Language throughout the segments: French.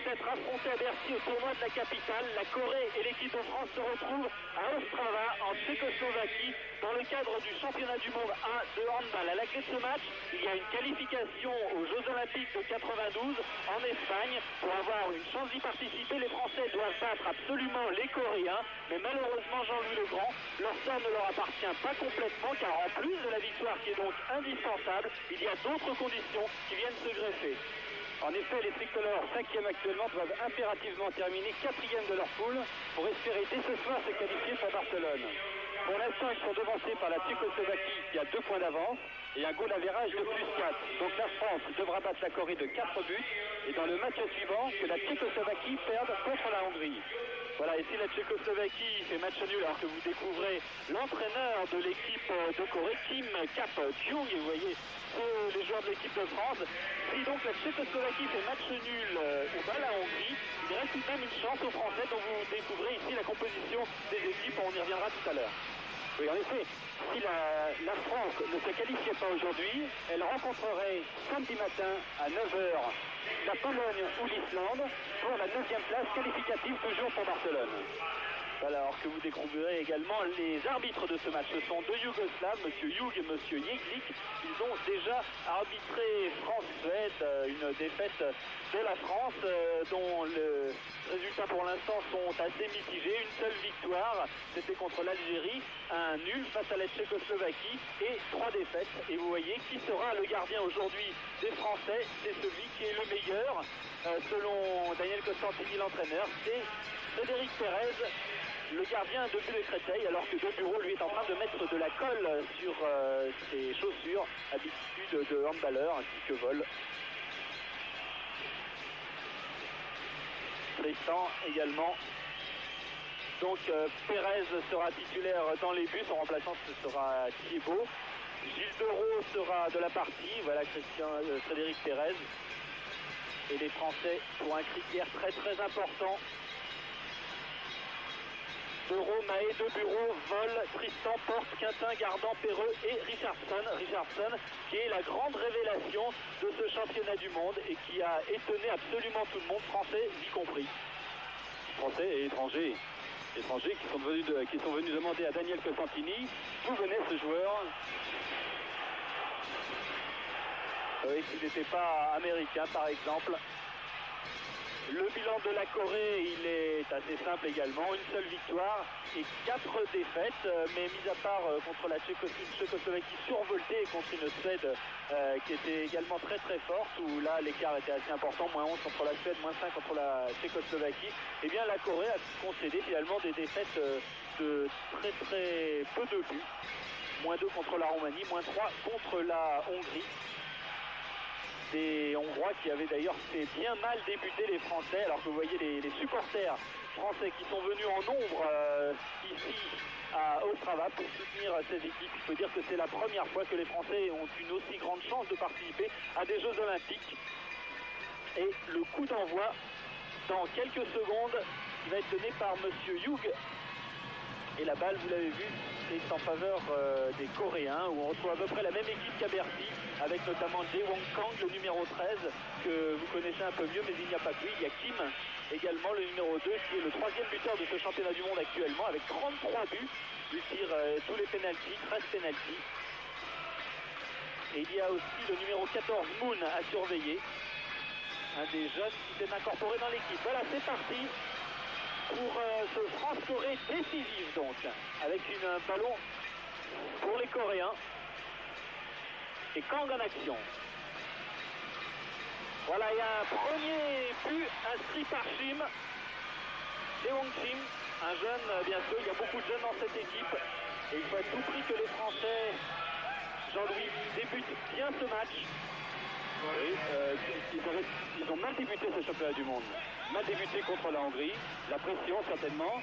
s'être affrontés à Bercy au tournoi de la capitale. La Corée et l'équipe de France se retrouvent à Ostrava, en Tchécoslovaquie, dans le cadre du championnat du monde 1 de handball. À la clé de ce match, il y a une qualification aux Jeux Olympiques de 92 en Espagne. Pour avoir une chance d'y participer, les Français doivent battre absolument les Coréens. Mais malheureusement, Jean-Louis Legrand, leur sort ne leur appartient pas complètement, car en plus de la victoire qui est donc indispensable, il y a d'autres conditions qui viennent se greffer. En effet, les tricolores 5e actuellement doivent impérativement terminer 4e de leur poule pour espérer dès ce soir se qualifier pour Barcelone. Pour l'instant, ils sont devancés par la Tchécoslovaquie qui a 2 points d'avance et un goal average de plus 4. Donc la France devra battre la Corée de 4 buts et dans le match suivant que la Tchécoslovaquie perde contre la Hongrie. Voilà, et si la Tchécoslovaquie fait match nul alors que vous découvrez l'entraîneur de l'équipe de Corée, Kim Kap-kyung, et vous voyez les joueurs de l'équipe de France, si donc la Tchécoslovaquie fait match nul ou bat la Hongrie, il reste tout de même une chance aux Français dont vous découvrez ici la composition des équipes, on y reviendra tout à l'heure. Oui, en effet, si la France ne se qualifiait pas aujourd'hui, elle rencontrerait samedi matin à 9h la Pologne ou l'Islande pour la 9e place qualificative toujours pour Barcelone. Alors que vous découvrirez également les arbitres de ce match. Ce sont 2 Yougoslaves, M. Hug et M. Jeglik. Ils ont déjà arbitré France-Suède, une défaite de la France dont le résultats pour l'instant sont assez mitigés. Une seule victoire, c'était contre l'Algérie, un nul face à la Tchécoslovaquie et 3 défaites. Et vous voyez qui sera le gardien aujourd'hui des Français, c'est celui qui est le meilleur. Selon Daniel Costantini, l'entraîneur, c'est Frédéric Pérez, le gardien de but de Créteil, alors que De Bureau lui est en train de mettre de la colle sur ses chaussures, habitude de handballeur ainsi que vol. Tristan également. Donc Pérez sera titulaire dans les buts, son remplaçant ce sera Thiebaud. Gilles Dereau sera de la partie, voilà Frédéric Pérez. Et les Français pour un critère très très important. Dereau, Mahé, De Bureau, Vol, Tristan, Porte, Quintin, Gardan, Perreux et Richardson qui est la grande révélation de ce championnat du monde et qui a étonné absolument tout le monde, français y compris. Français et étrangers qui sont venus demander à Daniel Costantini d'où venait ce joueur. Oui, s'il n'était pas américain par exemple. Le bilan de la Corée, il est assez simple également, une seule victoire et 4 défaites, mais mis à part contre la Tchécoslovaquie survoltée et contre une Suède qui était également très très forte, où là l'écart était assez important, moins 11 contre la Suède, moins 5 contre la Tchécoslovaquie, et bien la Corée a concédé finalement des défaites de très très peu de buts, moins 2 contre la Roumanie, moins 3 contre la Hongrie. Des Hongrois qui avaient d'ailleurs fait bien mal débuter les Français, alors que vous voyez les supporters français qui sont venus en nombre ici à Ostrava pour soutenir ces équipes. Il faut dire que c'est la première fois que les Français ont une aussi grande chance de participer à des Jeux Olympiques. Et le coup d'envoi, dans quelques secondes, va être donné par M. Hug. Et la balle, vous l'avez vu, c'est en faveur des Coréens, où on retrouve à peu près la même équipe qu'à Bercy, avec notamment Jae Wong Kang, le numéro 13, que vous connaissez un peu mieux, mais il n'y a pas que lui. Il y a Kim, également le numéro 2, qui est le 3e buteur de ce championnat du monde actuellement, avec 33 buts. Il tire tous les pénaltys, 13 pénaltys. Et il y a aussi le numéro 14, Moon, à surveiller. Un des jeunes qui s'est incorporé dans l'équipe. Voilà, c'est parti pour ce France-Corée décisif donc, avec un ballon pour les Coréens. Et Kang en action. Voilà, il y a un premier but inscrit par Chim. Daewon Chim, un jeune, bien sûr, il y a beaucoup de jeunes dans cette équipe. Et il faut à tout prix que les Français, Jean-Louis, débutent bien ce match. Oui, ils ont mal débuté ce championnat du monde. Mal débuté contre la Hongrie. La pression, certainement,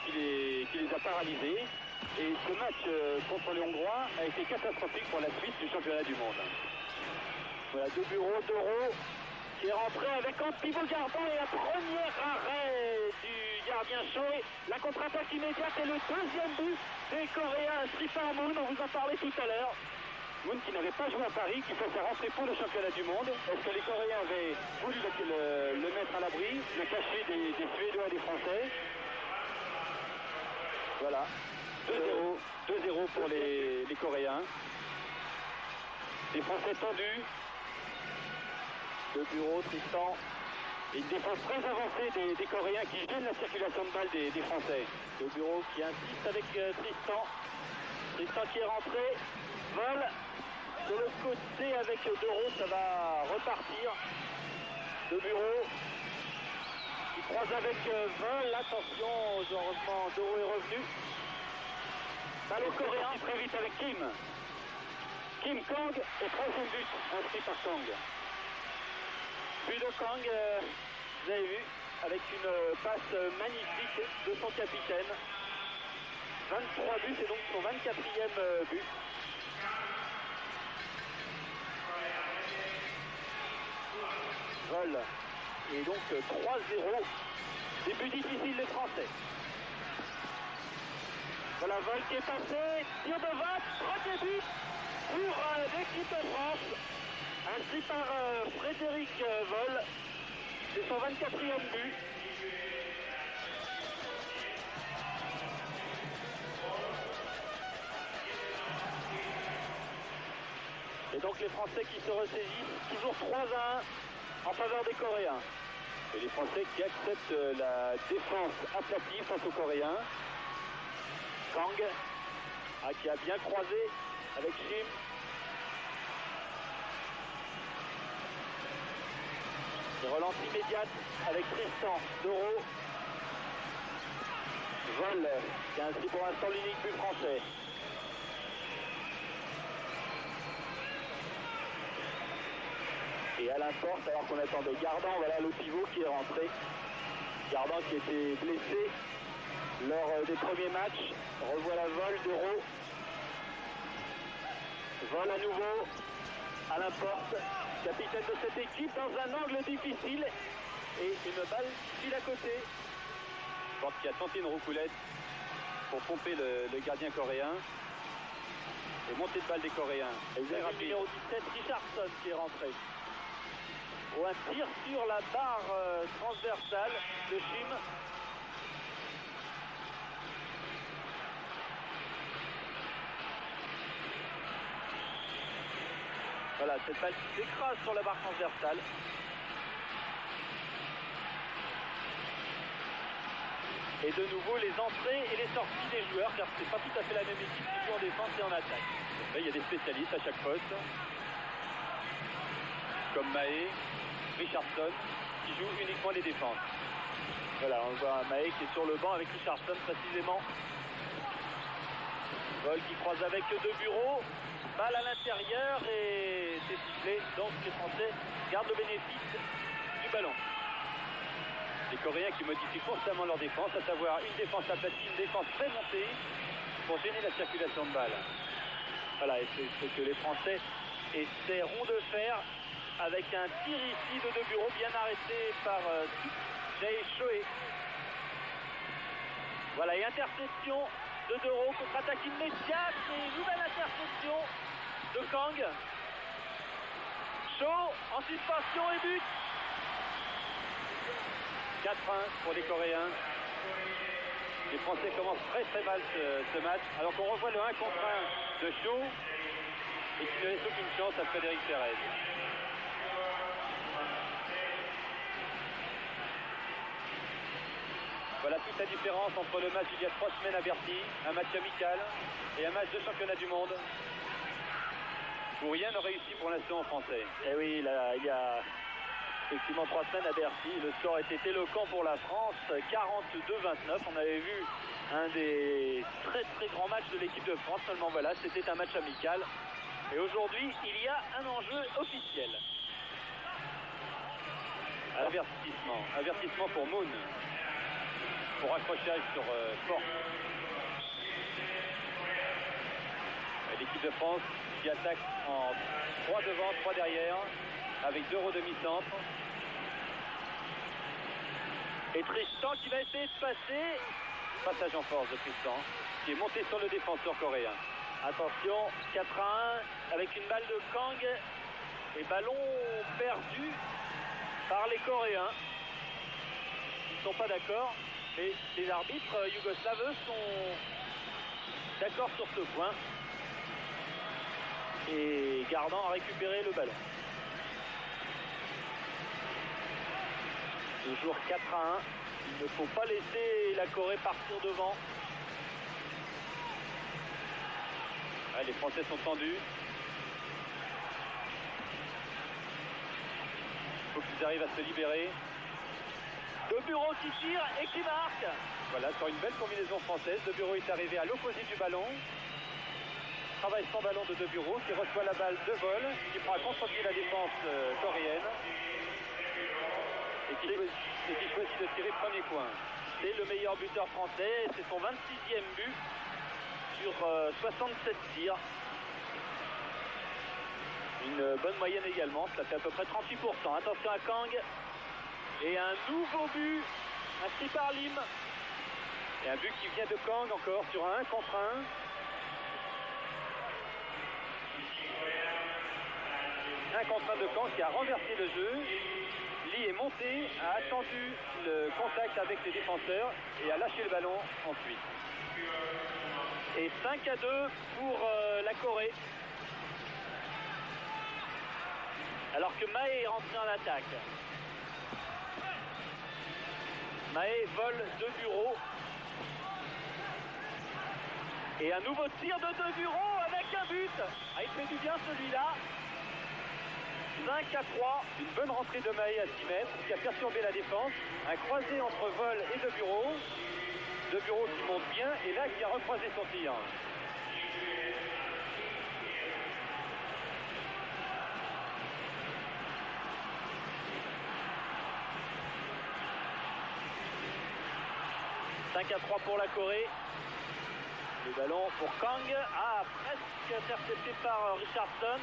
qui les a paralysés. Et ce match contre les Hongrois a été catastrophique pour la suite du championnat du monde. Voilà, De Bureau, Dereau, qui est rentré avec un pivot Gardan et un premier arrêt du gardien Choé. La contre-attaque immédiate et le 2e but des Coréens, inscrit par Moon, on vous en parlait tout à l'heure. Moon qui n'avait pas joué à Paris, qui fait sa rentrée pour le championnat du monde. Est-ce que les Coréens avaient voulu le mettre à l'abri, le cacher des Suédois et des Français? Voilà, 2-0 pour les Coréens. Les Français tendus. Le bureau, Tristan. Et une défense très avancée des Coréens qui gênent la circulation de balles des Français. Le bureau qui insiste avec Tristan. Tristan qui est rentré. Vol. De l'autre côté avec Doro, ça va repartir. Le bureau qui croise avec Vol. Attention, heureusement Doro est revenu. Balle au Coréen. Très vite avec Kim. Kim Kang et troisième but inscrit par Kang. But de Kang, vous avez vu, avec une passe magnifique de son capitaine. 23 buts, c'est donc son 24e but. Vol. Et donc 3-0. Début difficile des Français. Voilà, Vol qui est passé. Tir de Vol, premier but pour l'équipe de France. Ainsi par Frédéric Vol. C'est son 24e but. Et donc les Français qui se ressaisissent, toujours 3-1 en faveur des Coréens. Et les Français qui acceptent la défense aplatie face aux Coréens. Kang, qui a bien croisé avec Shim. Et relance immédiate avec Tristan, Doro. Vol, qui est ainsi pour l'instant l'unique but français. Et à l'importe, alors qu'on attendait Gardan, voilà le pivot qui est rentré. Gardan qui était blessé lors des premiers matchs. Revoilà Vol, Doro. Vol à nouveau, à l'importe. Capitaine de cette équipe dans un angle difficile. Et une balle file à côté. Porte qui a tenté une roucoulette pour pomper le gardien coréen. Et montée de balle des Coréens. Et vous avez le numéro 17, Richardson qui est rentré. Ou un tir sur la barre transversale de Shim. Voilà, cette balle qui s'écrase sur la barre transversale. Et de nouveau les entrées et les sorties des joueurs, car c'est pas tout à fait la même équipe qui joue en défense et en attaque. Là, il y a des spécialistes à chaque poste, comme Mahé, Richardson, qui joue uniquement les défenses. Voilà, on voit Mahé qui est sur le banc avec Richardson précisément. Vol qui croise avec deux bureaux. Balle à l'intérieur et c'est sifflé. Donc les Français gardent le bénéfice du ballon. Les Coréens qui modifient constamment leur défense, à savoir une défense aplatie, une défense très montée pour gêner la circulation de balles. Voilà, et c'est ce que les Français essaieront de faire avec un tir ici de deux bureaux bien arrêté par Jae Choe. Voilà, et interception de Doro, contre-attaque immédiate et nouvelle interception de Kang. Cho en suspension et but. 4-1 pour les Coréens. Les Français commencent très très mal ce match, alors qu'on revoit le 1 contre 1 de Cho et qui ne laisse aucune chance à Frédéric Pérez. Voilà toute la différence entre le match il y a 3 semaines à Bercy, un match amical et un match de championnat du monde où rien n'a réussi pour l'instant en français. Et oui, là, il y a effectivement 3 semaines à Bercy, le score était éloquent pour la France, 42-29. On avait vu un des très très grands matchs de l'équipe de France, seulement voilà, c'était un match amical. Et aujourd'hui, il y a un enjeu officiel. Avertissement pour Moon. Pour accrochage sur Porte. L'équipe de France qui attaque en 3 devant, 3 derrière, avec Doro demi-centre. Et Tristan qui va essayer de passer. Passage en force de Tristan, qui est monté sur le défenseur coréen. Attention, 4-1 avec une balle de Kang et ballon perdu par les Coréens. Ils ne sont pas d'accord et les arbitres yougoslaves sont d'accord sur ce point. Et Gardan a récupéré le ballon. Toujours 4-1. Il ne faut pas laisser la Corée partir devant. Ah, les Français sont tendus. Il faut qu'ils arrivent à se libérer. De Bureau qui tire et qui marque. Voilà, sur une belle combinaison française. De Bureau est arrivé à l'opposé du ballon. Travail sans ballon de Bureau qui reçoit la balle de vol, qui prend à contre-pied la défense coréenne et qui choisit de tirer premier coin. C'est le meilleur buteur français, c'est son 26e but sur 67 tirs. Une bonne moyenne également, cela fait à peu près 38%. Attention à Kang et un nouveau but inscrit par Lim. Et un but qui vient de Kang encore sur un 1 contre 1. Un contre 1 de Kang qui a renversé le jeu. Lee est monté, a attendu le contact avec les défenseurs et a lâché le ballon ensuite. Et 5-2 pour la Corée. Alors que Mahé est rentré en attaque. Mahé vole de Bureau. Et un nouveau tir de Bureau avec un but. Ah, il fait du bien celui-là. 5-3, une bonne rentrée de Mahé à 6 mètres qui a perturbé la défense. Un croisé entre Vol et De Bureau. De Bureau qui monte bien et là qui a recroisé son tir. « 5-3 pour la Corée. Le ballon pour Kang. Ah, presque intercepté par Richardson.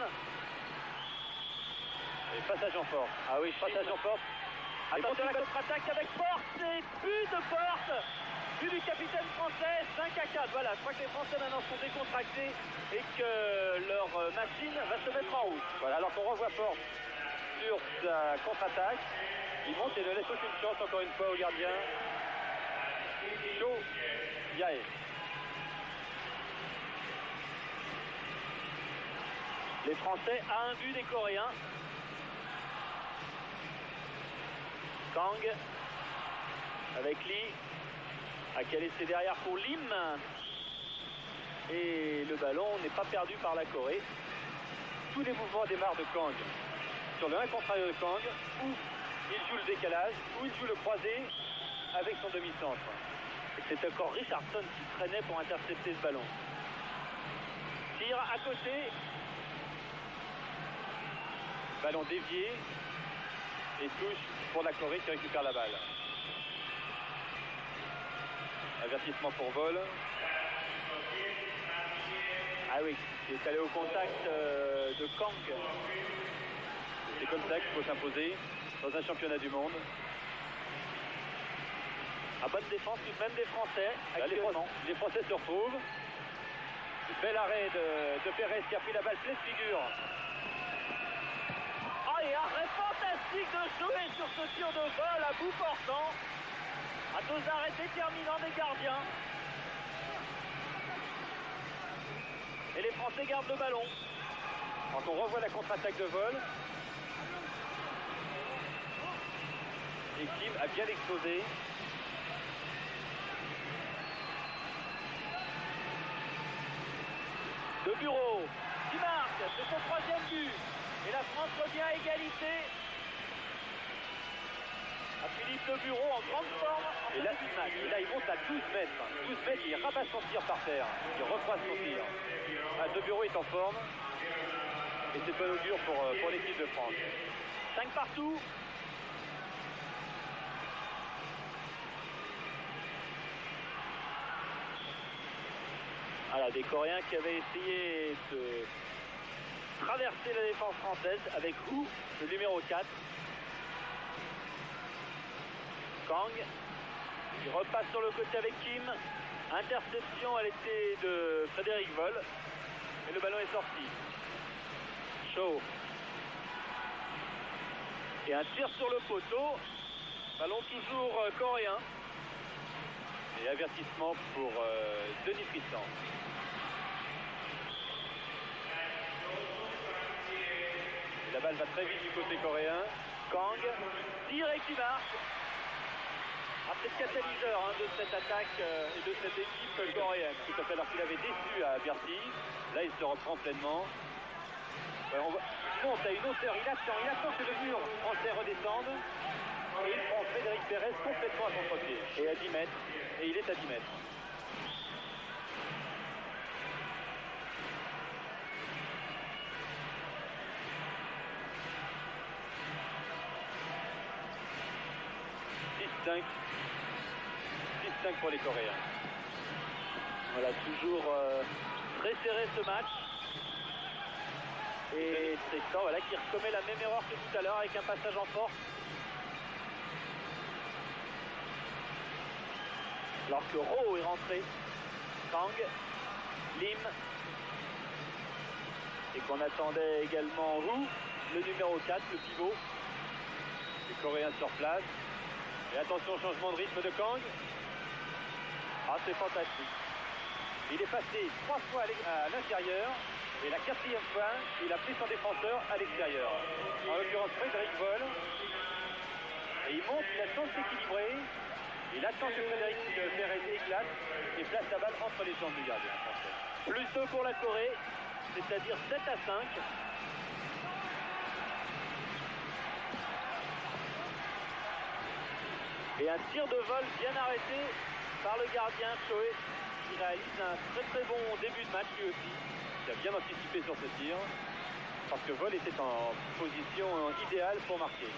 Et passage en force. Ah oui, passage en force. Attention à la contre-attaque avec force et but de force. But du capitaine français, 5-4. Voilà, je crois que les Français maintenant sont décontractés et que leur machine va se mettre en route. Voilà, alors qu'on revoit force sur sa contre-attaque. Il monte et ne laisse aucune chance encore une fois au gardien. Cho Yae. Les Français à un but des Coréens. Kang avec Lee qui a laissé derrière pour Lim et le ballon n'est pas perdu par la Corée. Tous les mouvements démarrent de Kang sur le 1 contre 1 de Kang où il joue le décalage, où il joue le croisé avec son demi-centre. Et c'est encore Richardson qui traînait pour intercepter ce ballon. Tire à côté, ballon dévié et touche pour la Corée qui récupère la balle. Avertissement pour Vol. Ah oui, il est allé au contact de Kang. C'est comme ça qu'il faut s'imposer dans un championnat du monde. À bonne défense tout de même des Français. Là, les Français se retrouvent. Bel arrêt de Perez qui a pris la balle pleine figure. Et arrêt fantastique de jouer sur ce tir de vol à bout portant. À 2 arrêts déterminants des gardiens. Et les Français gardent le ballon. Quand on revoit la contre-attaque de Vol. Et Kim a bien explosé. De Bureau qui marque, c'est son 3e but. Et la France revient à égalité. À Philippe De Bureau en grande forme. Et là, il monte à 12 mètres. 12 mètres, il rabat son tir par terre. Il recroise son tir. De Bureau est en forme. Et c'est bon augure pour l'équipe de France. 5 partout. Voilà, des Coréens qui avaient essayé de traverser la défense française avec Hu, le numéro 4. Kang, il repasse sur le côté avec Kim. Interception, elle était de Frédéric Vol. Et le ballon est sorti. Shaw. Et un tir sur le poteau. Ballon toujours coréen. Et avertissement pour Denis Tristan. La balle va très vite du côté coréen. Kang, direct qui marche. C'est le catalyseur de cette attaque et de cette équipe coréenne. Tout à fait, alors qu'il avait déçu à Bercy. Là, il se reprend pleinement. Il monte à une hauteur, il attend que le mur français redescende. Et il prend Frédéric Pérez complètement à contre-pied. Et à 10 mètres. Et il est à 10 mètres. « 6-5 pour les Coréens. » Voilà, toujours très serré ce match. Et Tristan, voilà, qui recommet la même erreur que tout à l'heure avec un passage en force. Alors que Rowe est rentré. Kang, Lim. Et qu'on attendait également Wu, le numéro 4, le pivot. Les Coréens sur place. Et attention au changement de rythme de Kang. Ah, c'est fantastique. Il est passé 3 fois à l'intérieur. Et la 4e fois, il a pris son défenseur à l'extérieur. En l'occurrence, Frédéric Vol. Et il monte, il a chance d'équilibrer. Il attend que Frédéric Pérez éclate et place la balle entre les jambes du gardien français. Plus 2 pour la Corée, c'est-à-dire 7-5. Et un tir de vol bien arrêté par le gardien Choé, qui réalise un très bon début de match lui aussi. Il a bien anticipé sur ce tir, parce que Vol était en position idéale pour marquer.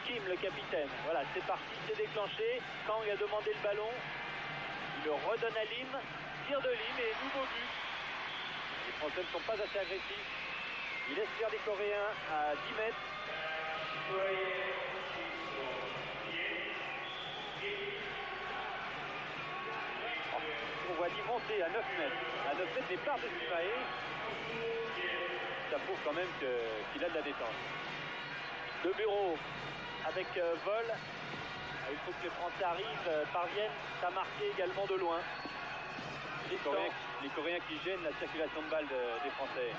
Kim, le capitaine, voilà, c'est parti, c'est déclenché. Kang a demandé le ballon, il le redonne à Lim, tir de Lim et nouveau but. Les Français ne sont pas assez agressifs. Il laisse faire les Coréens à 10 mètres. On voit Lim monter à 9 mètres. À 9 mètres départ de Simae. Ça prouve quand même qu'il a de la détente. Le bureau avec Vol. Il faut que les Français parviennent à marquer également de loin. Les Coréens qui gênent la circulation de balles des Français.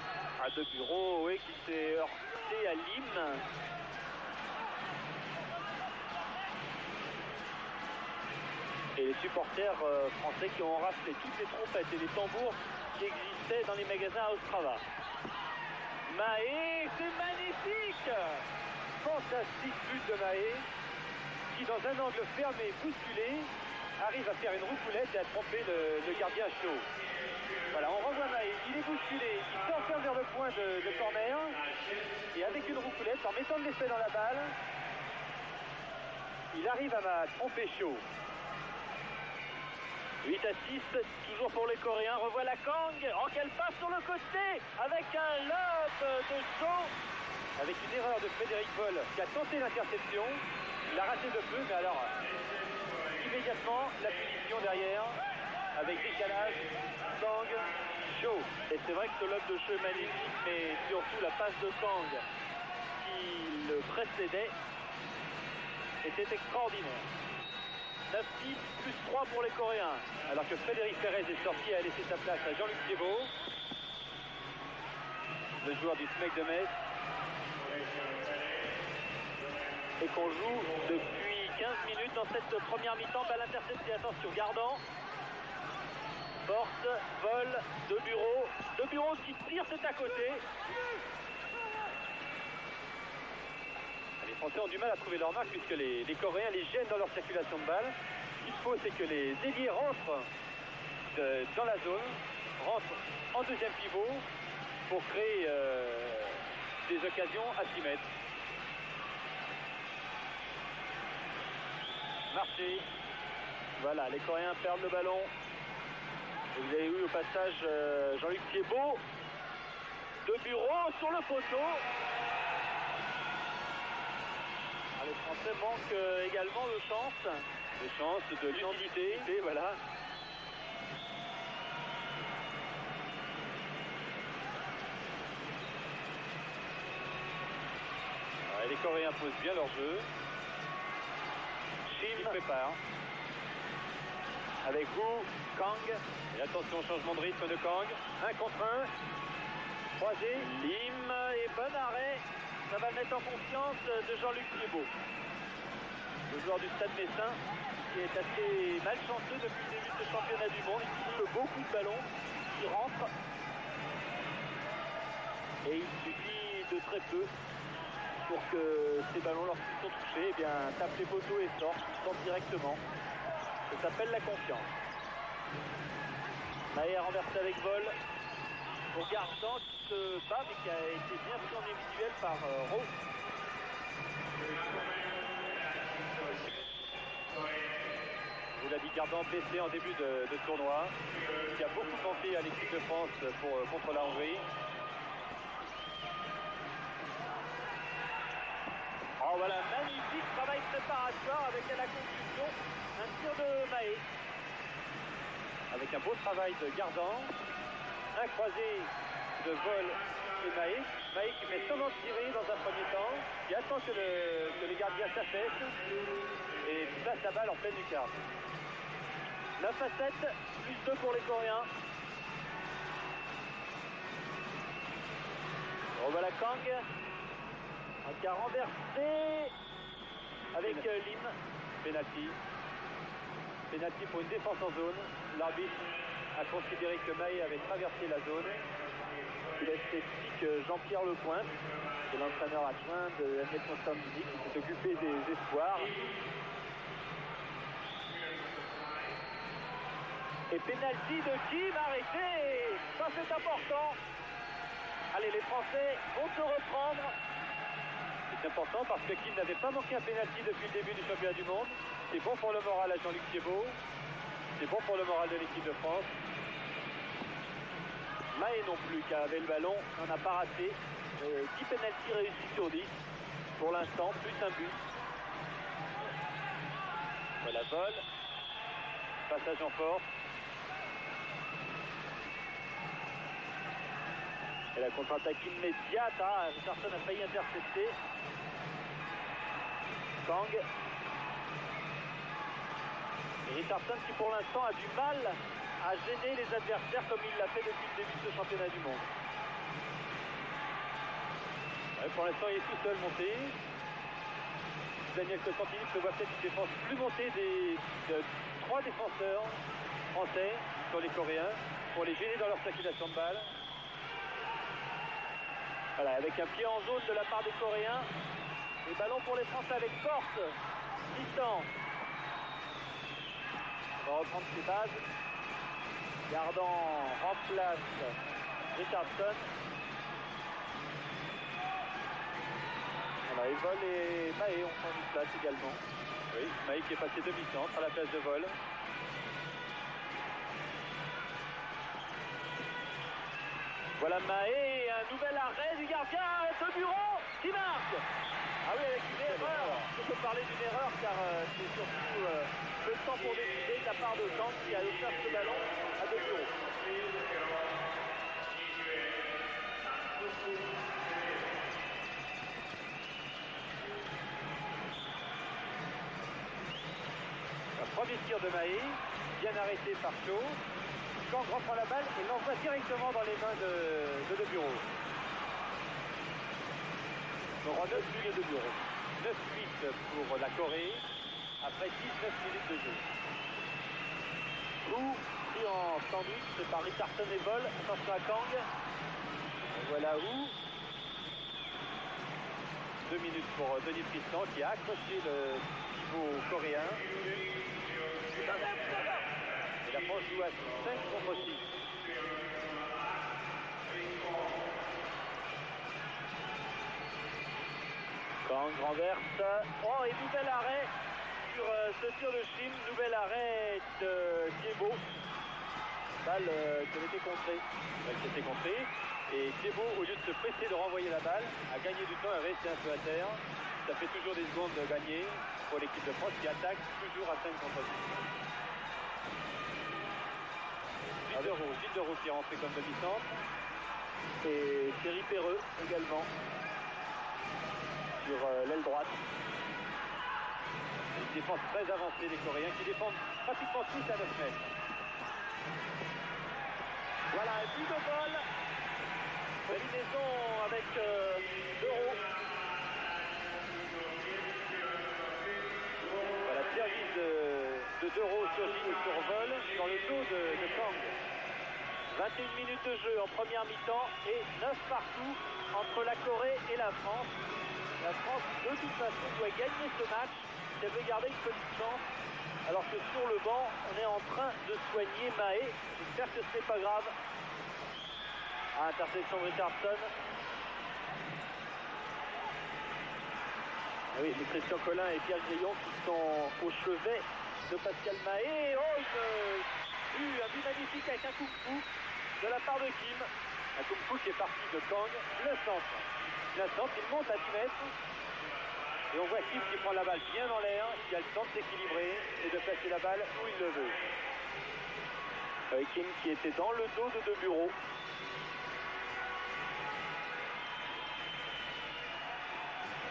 À De Bureau, oui, qui s'est heurté à Lim. Et les supporters français qui ont raflé toutes les trompettes et les tambours qui existaient dans les magasins à Ostrava. Mahé, c'est magnifique! Fantastique but de Mahé, qui dans un angle fermé, bousculé, arrive à faire une roucoulette et à tromper le gardien chaud. Voilà, on revoit Mahé, il est bousculé, il s'enferme vers le point de corner, et avec une roucoulette, en mettant de l'effet dans la balle, il arrive à tromper chaud. 8-6, toujours pour les Coréens. Revoilà Kang. Oh, quelle passe sur le côté avec un lob de Shaw. Avec une erreur de Frédéric Vol qui a tenté l'interception. Il a raté de peu, mais alors immédiatement la punition derrière avec décalage. Kang, Shaw. Et c'est vrai que ce lob de Shaw est magnifique, mais surtout la passe de Kang qui le précédait était extraordinaire. 9-6, plus 3 pour les Coréens. Alors que Frédéric Pérez est sorti et a laissé sa place à Jean-Luc Thiébaut, le joueur du SMEC de Metz. Et qu'on joue depuis 15 minutes dans cette première mi-temps. Balle interceptée, attention, Gardan. Porte, Vol, De Bureau qui tire, c'est à côté. Les Français ont du mal à trouver leur marque puisque les Coréens les gênent dans leur circulation de balles. Ce qu'il faut, c'est que les ailiers rentrent dans la zone, rentrent en deuxième pivot pour créer des occasions à 6 mètres. Marché. Voilà, les Coréens perdent le ballon. Et vous avez eu au passage Jean-Luc Thiébaut. De Bureau sur le poteau. Les Français manquent également de chance. De chance, de lucidité, voilà. Coréens posent bien leur jeu. Shim prépare. Avec Wu, Kang. Et attention, changement de rythme de Kang. 1 contre 1. Croisé. Lim et bon arrêt. Ça va mettre en confiance de Jean-Luc Thiébaut. Le joueur du Stade Messin qui est assez malchanceux depuis le début de ce championnat du monde. Il touche beaucoup de ballons. Il rentre. Et il suffit de très peu pour que ces ballons, lorsqu'ils sont touchés, eh bien, tapent les poteaux et sortent directement. Ça s'appelle la confiance. Maé renversé avec vol pour Gardan qui se bat mais qui a été bien pris en individuel par Rose. Je vous l'ai dit, Gardan blessé en début de tournoi, qui a beaucoup manqué à l'équipe de France contre la Hongrie. Oh voilà, magnifique travail préparatoire avec à la conclusion un tir de Maé. Avec un beau travail de Gardan, un croisé de vol et Maé. Maé qui fait seulement tirer dans un premier temps, qui attend que les gardiens s'affaissent. Et tout ça, ça balle en pleine lucarne. 9 à 7, plus 2 pour les Coréens. Revoilà Kang, qui a renversé avec Lim. Penalty. Penalty pour une défense en zone. L'arbitre a considéré que Maé avait traversé la zone. Il explique Jean-Pierre Lepointe, qui est l'entraîneur adjoint de la Métropole Musique, qui s'est occupé des espoirs. Et pénalty de Kim arrêté. Ça c'est important. Allez, les Français vont se reprendre. C'est important parce que Kim n'avait pas manqué un pénalty depuis le début du championnat du monde. C'est bon pour le moral à Jean-Luc Thiébaut. C'est bon pour le moral de l'équipe de France. Maé non plus, qui avait le ballon, n'en a pas raté. 10 pénaltys réussis sur 10. Pour l'instant, plus un but. Voilà, vol. Passage en force. Et la contre-attaque immédiate. Ah, Richardson a failli intercepter. Kang. Et Richardson qui pour l'instant a du mal à gêner les adversaires comme il l'a fait depuis le début de ce championnat du monde. Ouais, pour l'instant il est tout seul monté. Daniel Costantini prévoit peut-être une défense plus montée de 3 défenseurs français sur les Coréens pour les gêner dans leur circulation de balles. Voilà, avec un pied en zone de la part des Coréens. Les ballons pour les Français avec force. Distance. On va reprendre ses bases. Gardan remplace Richardson. Voilà, et Vol et Maé ont pris une place également. Oui, Maé qui est passé demi-centre à la place de Vol. Voilà Maé, un nouvel arrêt du gardien de Bureau qui marque. Ah oui, avec une erreur. Je peux parler d'une erreur car c'est surtout peu de temps pour décider de la part de Kang qui a offert ce ballon à De Bureau. Un premier tir de Maé, bien arrêté par Cho. Kang reprend la balle et l'envoie directement dans les mains de Bureau. On aura 9 buts de Bureau. 9-8 pour la Corée après 19 minutes de jeu. Coup pris en sandwich par Richardson et Vol. Attention à Kang. Et voilà où. 2 minutes pour Denis Tristan qui a accroché le pivot coréen. Et la France joue à 5 contre 6. Kang renverse. Oh, et nouvel arrêt sur ce tir de Shim. Nouvel arrêt de Thiébaut. Balle qui avait été contrée. Balle qui a été contrée. Et Thiébaut, au lieu de se presser de renvoyer la balle, a gagné du temps et resté un peu à terre. Ça fait toujours des secondes de gagner pour l'équipe de France qui attaque toujours à 5 contre 6. Gilles de Roux qui est rentré comme demi-centre. Et Thierry Perreux également. sur l'aile droite. Une défense très avancée des Coréens qui défendent pratiquement tous à 9 mètres. Voilà, un but de vol. Combinaison avec Doro. Voilà, service de Doro sur vol dans le dos de Kang. 21 minutes de jeu en première mi-temps et 9 partout entre la Corée et la France. La France, de toute façon, doit gagner ce match si elle veut garder une petite chance. Alors que sur le banc, on est en train de soigner Mahé. J'espère que ce n'est pas grave. Ah, intersection de Richardson. Ah oui, c'est Christian Collin et Pierre Grillon qui sont au chevet de Pascal Mahé. Oh, un but magnifique avec un kung-fu de la part de Kim. Un kung-fu qui est parti de Kang. Le centre. Il monte à 10 mètres. Et on voit Kim qui prend la balle bien dans l'air, qui a le temps de s'équilibrer et de placer la balle où il le veut. Kim qui était dans le dos de Bureau.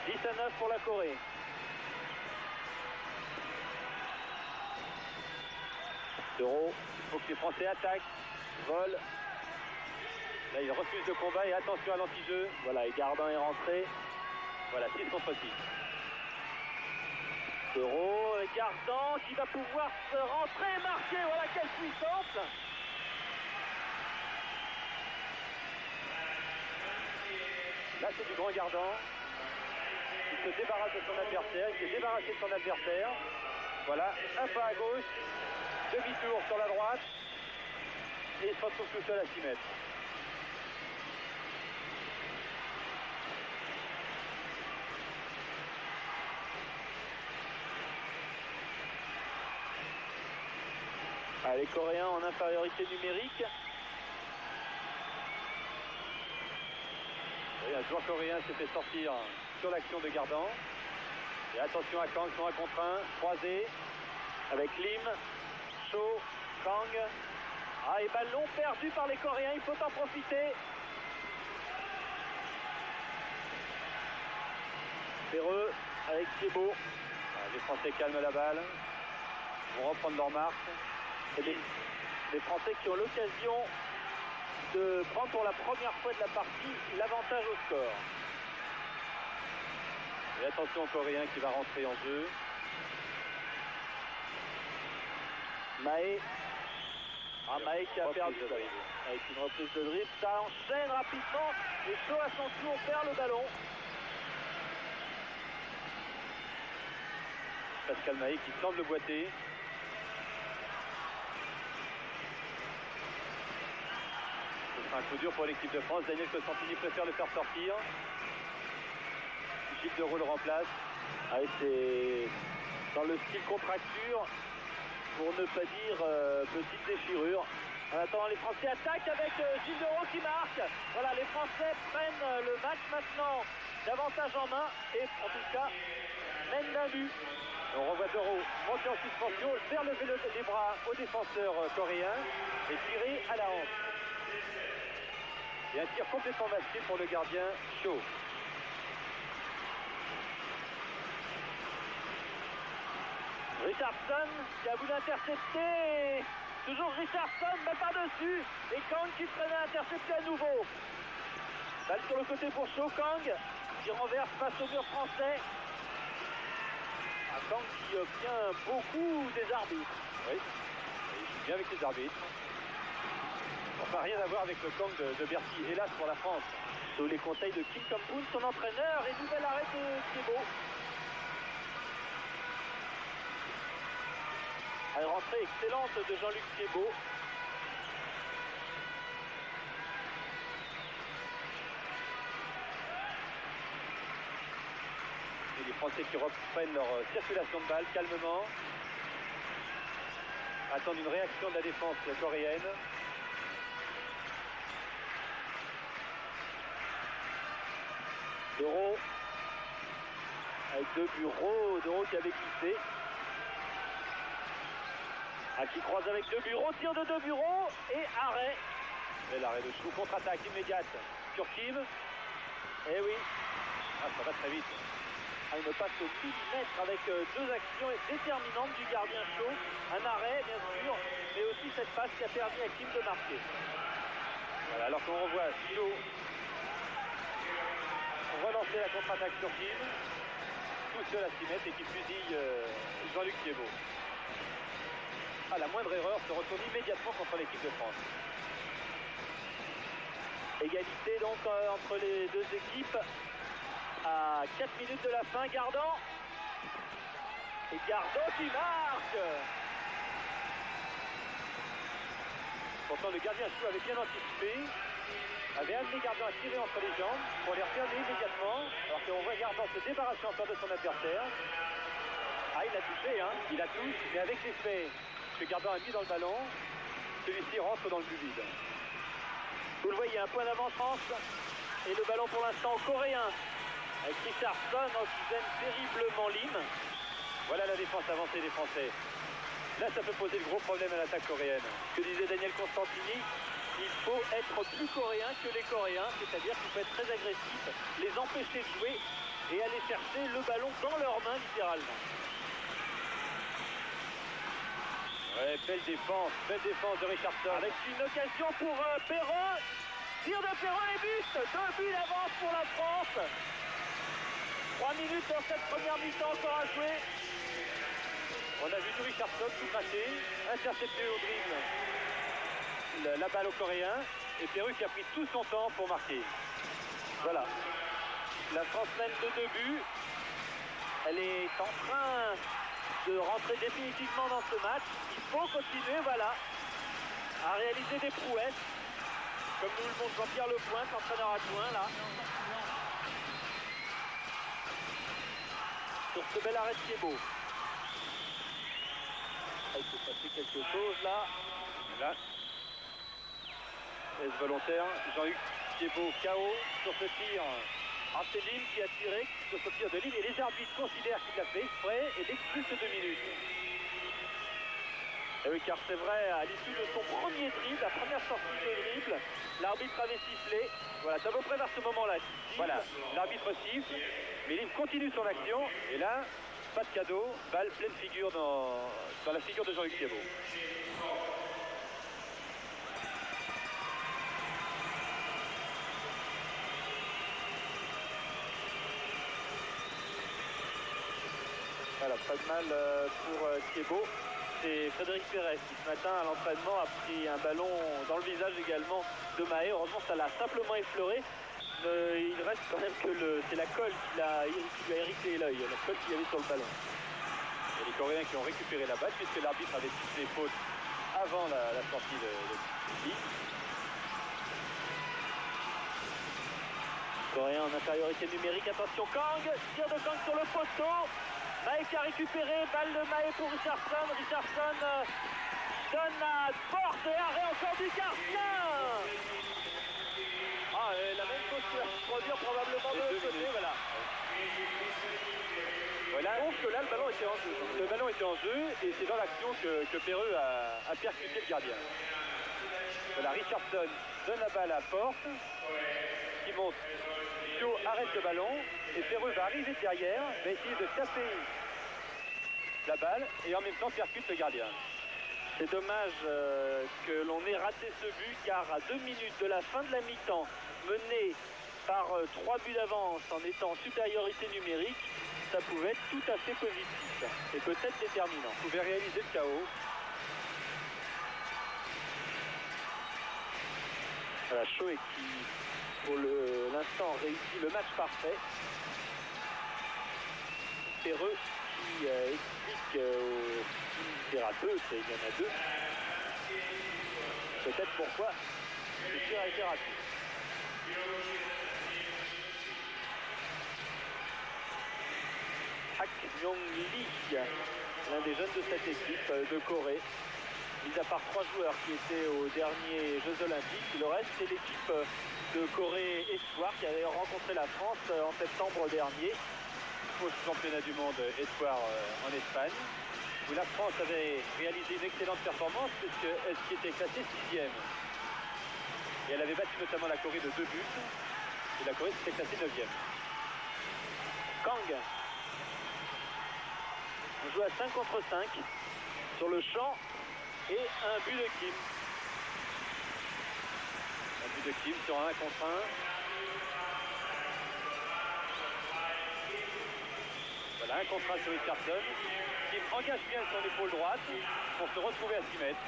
« 10-9 pour la Corée. Doro, il faut que les Français attaquent, volent. Là, il refuse de combat et attention à l'anti-jeu. Voilà, et Gardin est rentré. Voilà, 6 contre 6. Doro, Gardin qui va pouvoir se rentrer et marquer. Voilà, quelle puissance! Là, c'est du grand Gardin. Il se débarrasse de son adversaire, il s'est débarrassé de son adversaire. Voilà, un pas à gauche, demi-tour sur la droite, et il se retrouve tout seul à 6 mètres. Ah, les Coréens en infériorité numérique. Oui, un joueur coréen s'est fait sortir sur l'action de Gardin. Et attention à Kang, sont 1 contre 1, croisé avec Lim, Cho, Kang. Ah, et ballon perdu par les Coréens, il faut en profiter. Ferreux avec Thibaut. Les Français calment la balle, vont reprendre leur marque. Et les Français qui ont l'occasion de prendre pour la première fois de la partie l'avantage au score. Et attention au Coréen qui va rentrer en jeu. Mahé. Ah, Mahé qui a perdu avec une reprise de dribble. Ça enchaîne rapidement. Et Cho à son tour perd le ballon. Pascal Mahé qui semble boiter. Ce sera un coup dur pour l'équipe de France. Daniel Costantini préfère le faire sortir. Gilles Dero le remplace. Ah, c'est dans le style contracture, pour ne pas dire petite déchirure. En attendant, les Français attaquent avec Gilles Dero qui marque. Voilà, les Français prennent le match maintenant davantage en main et en tout cas mènent d'un but. On revoit Dero monter en suspension, faire lever les bras aux défenseurs coréens et tirer à la hanche. Et un tir complètement masqué pour le gardien Cho. Richardson qui a voulu intercepter. Toujours Richardson, mais pas dessus. Et Kang qui traîne à intercepter à nouveau. Balle sur le côté pour Cho. Kang qui renverse face au mur français. Kang qui obtient beaucoup des arbitres. Oui, il joue bien avec les arbitres. Enfin, rien à voir avec le Kang de Bercy, hélas pour la France. Sous les conseils de Kim Kampun, son entraîneur, et nouvel arrêt de Thibaut. Une rentrée excellente de Jean-Luc Thibaut. Et les Français qui reprennent leur circulation de balle calmement. Attendent une réaction de la défense coréenne. Doro avec Doro qui avait glissé. Qui croise avec Bureau, tir de Bureau et arrêt. Et l'arrêt de Chou, contre-attaque immédiate sur Kim. Eh oui, ça va très vite. à une passe au millimètre avec deux actions déterminantes du gardien Shaw. Un arrêt, bien sûr, mais aussi cette passe qui a permis à Kim de marquer. Voilà, alors qu'on revoit Shaw relancer la contre-attaque sur Kim. Tout seul à s'y mettre et qui fusille Jean-Luc Thiébaut. À la moindre erreur, se retourne immédiatement contre l'équipe de France. Égalité donc entre les deux équipes à 4 minutes de la fin. Gardan. Et Gardan qui marque. Pourtant le gardien Chou avait bien anticipé. Avait amené Gardan à tirer entre les jambes pour les refermer immédiatement. Alors qu'on voit Gardan se débarrasser encore de son adversaire. Ah, il a touché, hein. Il la touche, mais avec l'effet que Gardan a mis dans le ballon, celui-ci rentre dans le but vide. Vous le voyez, il y a un point d'avance France. Et le ballon pour l'instant au coréen. Avec Richardson qui gêne terriblement Lim. Voilà la défense avancée des Français. Là, ça peut poser de gros problèmes à l'attaque coréenne. Ce que disait Daniel Constantini, il faut être plus coréen que les Coréens, c'est-à-dire qu'il faut être très agressif, les empêcher de jouer et aller chercher le ballon dans leurs mains, littéralement. Ouais, belle défense de Richardson. Avec une occasion pour Perron. Tir de Perron et but. 2 buts d'avance pour la France. 3 minutes dans cette première mi-temps encore à jouer. On a vu du Richardson tout cracher, intercepté au dribble la balle au Coréen. Et Perron qui a pris tout son temps pour marquer. Voilà. La France mène de 2 buts. Elle est en train de rentrer définitivement dans ce match. Il faut continuer, voilà, à réaliser des prouesses, comme nous le montre Jean-Pierre Lepointe, entraîneur adjoint, là. Sur ce bel arrêt de Thiébaut. Il s'est passé quelque chose, là. Là. Est-ce volontaire? Jean-Luc Thiébaut KO sur ce tir. Ah, c'est Lim qui a tiré sur ce tir de Lim et les arbitres considèrent qu'il a fait exprès et l'expulse 2 minutes. Et oui, car c'est vrai, à l'issue de son premier dribble, la première sortie de dribble, l'arbitre avait sifflé. Voilà, c'est à peu près vers ce moment-là. Voilà, l'arbitre siffle, mais Lim continue son action. Et là, pas de cadeau, balle pleine figure dans la figure de Jean-Luc Thiébaut. Voilà, pas de mal pour Thiébaut. C'est Frédéric Pérez qui ce matin à l'entraînement a pris un ballon dans le visage également de Mahé. Heureusement ça l'a simplement effleuré. Il reste quand même que c'est la colle qui lui a irrité l'œil, la colle qu'il y avait sur le ballon. Et les Coréens qui ont récupéré la balle puisque l'arbitre avait sifflé faute avant la sortie de Lee. Coréens en infériorité numérique, attention Kang, tir de Kang sur le poteau. Mahé qui a récupéré, balle de Mahé pour Richardson. Richardson donne la porte et arrêt encore du gardien. Ah, la même chose qui va se produire probablement de l'autre côté, voilà. Voilà. Je trouve que là, le ballon était en jeu. Le ballon était en jeu et c'est dans l'action que Perreux a percuté le gardien. Voilà, Richardson donne la balle à Porte, qui monte. Shaw arrête le ballon et Perreux va arriver derrière, va essayer de taper la balle et en même temps percute le gardien. C'est dommage que l'on ait raté ce but car à 2 minutes de la fin de la mi-temps, mené par 3 buts d'avance en étant en supériorité numérique, ça pouvait être tout à fait positif et peut-être déterminant. Vous pouvez réaliser le chaos. Voilà, Shaw qui pour l'instant réussit le match parfait. Perreux qui explique aux thérapeutes, et il y en a 2, peut-être pourquoi le tir a été raté. Hak Myong-lee, l'un des jeunes de cette équipe de Corée. Mis à part 3 joueurs qui étaient aux derniers Jeux Olympiques, le reste c'est l'équipe de Corée Espoir qui avait rencontré la France en septembre dernier au championnat du monde Espoir en Espagne, où la France avait réalisé une excellente performance puisqu'elle s'y était classée 6e. Et elle avait battu notamment la Corée de 2 buts et la Corée s'était classée 9e. Kang joue à 5 contre 5 sur le champ et un but de Kim. Un but de Kim sur un contre 1. Voilà, un contre 1 sur Richardson. Kim engage bien son épaule droite pour se retrouver à 6 mètres.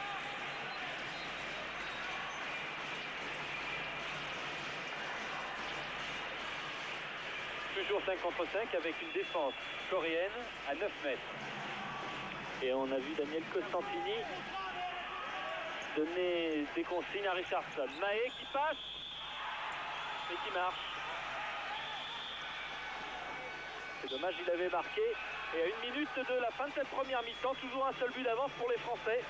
Toujours 5 contre 5 avec une défense coréenne à 9 mètres. Et on a vu Daniel Costantini donner des consignes à Richardson. Mahé qui passe et qui marche. C'est dommage, il avait marqué. Et à 1 minute de la fin de cette première mi-temps, toujours un seul but d'avance pour les Français.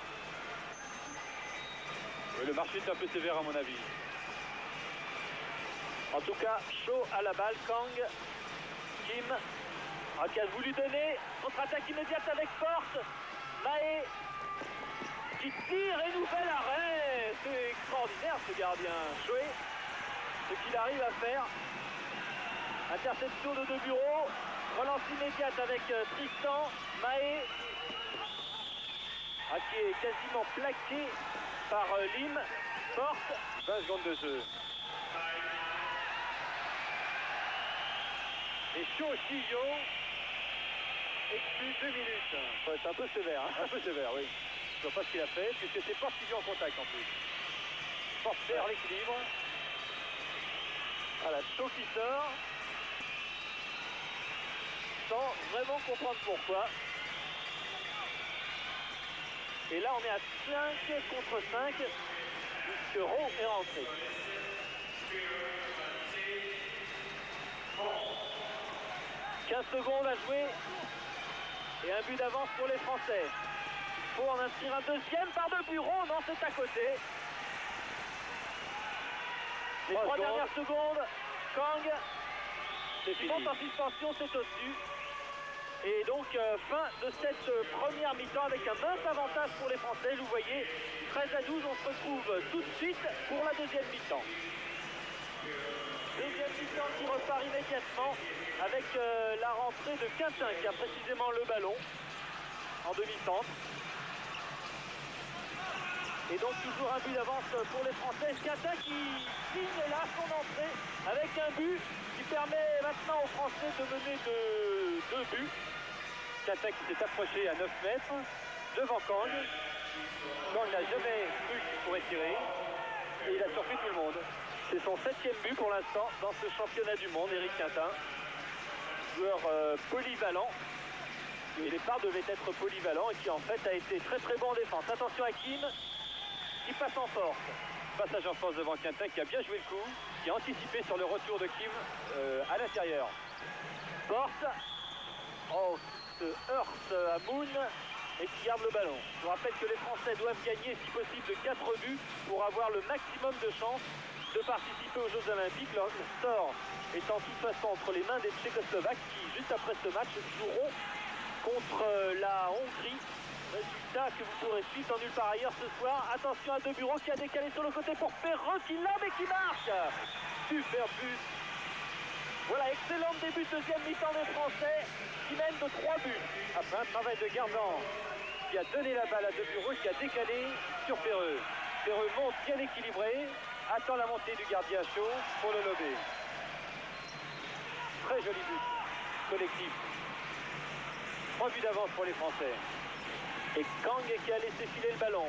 Oui, le marché est un peu sévère à mon avis. En tout cas, chaud à la balle, Kang. Kim qui a voulu donner, contre-attaque immédiate avec force. Mahé qui tire et nouvel arrêt. C'est extraordinaire ce gardien. Choué, ce qu'il arrive à faire. Interception de De Bureau. Relance immédiate avec Tristan. Mahé qui est quasiment plaqué par Lim. Force. 20 secondes de jeu. Et Chio exclut 2 minutes. Ouais, c'est un peu sévère. Hein. Un peu sévère, oui. Je ne vois pas ce qu'il a fait, puisque c'est Force qui joue en contact en plus. Force perd l'équilibre. Voilà, Chio qui sort. Sans vraiment comprendre pourquoi. Et là, on est à 5 contre 5, puisque Rowe est rentré. « 15 secondes à jouer et un but d'avance pour les Français. Il faut en inscrire un deuxième par De Bureau. Non, c'est à côté. Les 3 dernières secondes. Kang qui monte en suspension, c'est au-dessus. Et donc fin de cette première mi-temps avec un mince avantage pour les Français. Vous voyez, 13 à 12, on se retrouve tout de suite pour la deuxième mi-temps. Deuxième mi-temps qui repart immédiatement avec la rentrée de Quintin qui a précisément le ballon en demi-centre. Et donc toujours un but d'avance pour les Français. Quintin qui signe là son entrée avec un but qui permet maintenant aux Français de mener de 2 buts. Quintin qui s'est approché à 9 mètres devant Kang. Kang n'a jamais cru qu'il pourrait tirer et il a surpris tout le monde. C'est son 7e but pour l'instant dans ce championnat du monde, Éric Quintin. Joueur polyvalent. Et les parts devaient être polyvalents et qui en fait a été très très bon en défense. Attention à Kim qui passe en force. Passage en force devant Quintin qui a bien joué le coup, qui a anticipé sur le retour de Kim à l'intérieur. Force. Oh, se heurte à Moon et qui garde le ballon. Je vous rappelle que les Français doivent gagner si possible de 4 buts pour avoir le maximum de chances de participer aux Jeux Olympiques. Leur sort est en toute façon entre les mains des Tchécoslovaques qui, juste après ce match, joueront contre la Hongrie. Résultat que vous pourrez suivre en nulle part ailleurs ce soir. Attention à De Bureau qui a décalé sur le côté pour Perreux qui l'a mais qui marque. Super but. Voilà, excellent début de deuxième mi-temps des Français qui mènent de 3 buts. Après un travail de Gardan qui a donné la balle à De Bureau qui a décalé sur Perreux. Perreux monte bien équilibré. Attend la montée du gardien chaud pour le lober. Très joli but collectif. 3 buts d'avance pour les Français. Et Kang qui a laissé filer le ballon.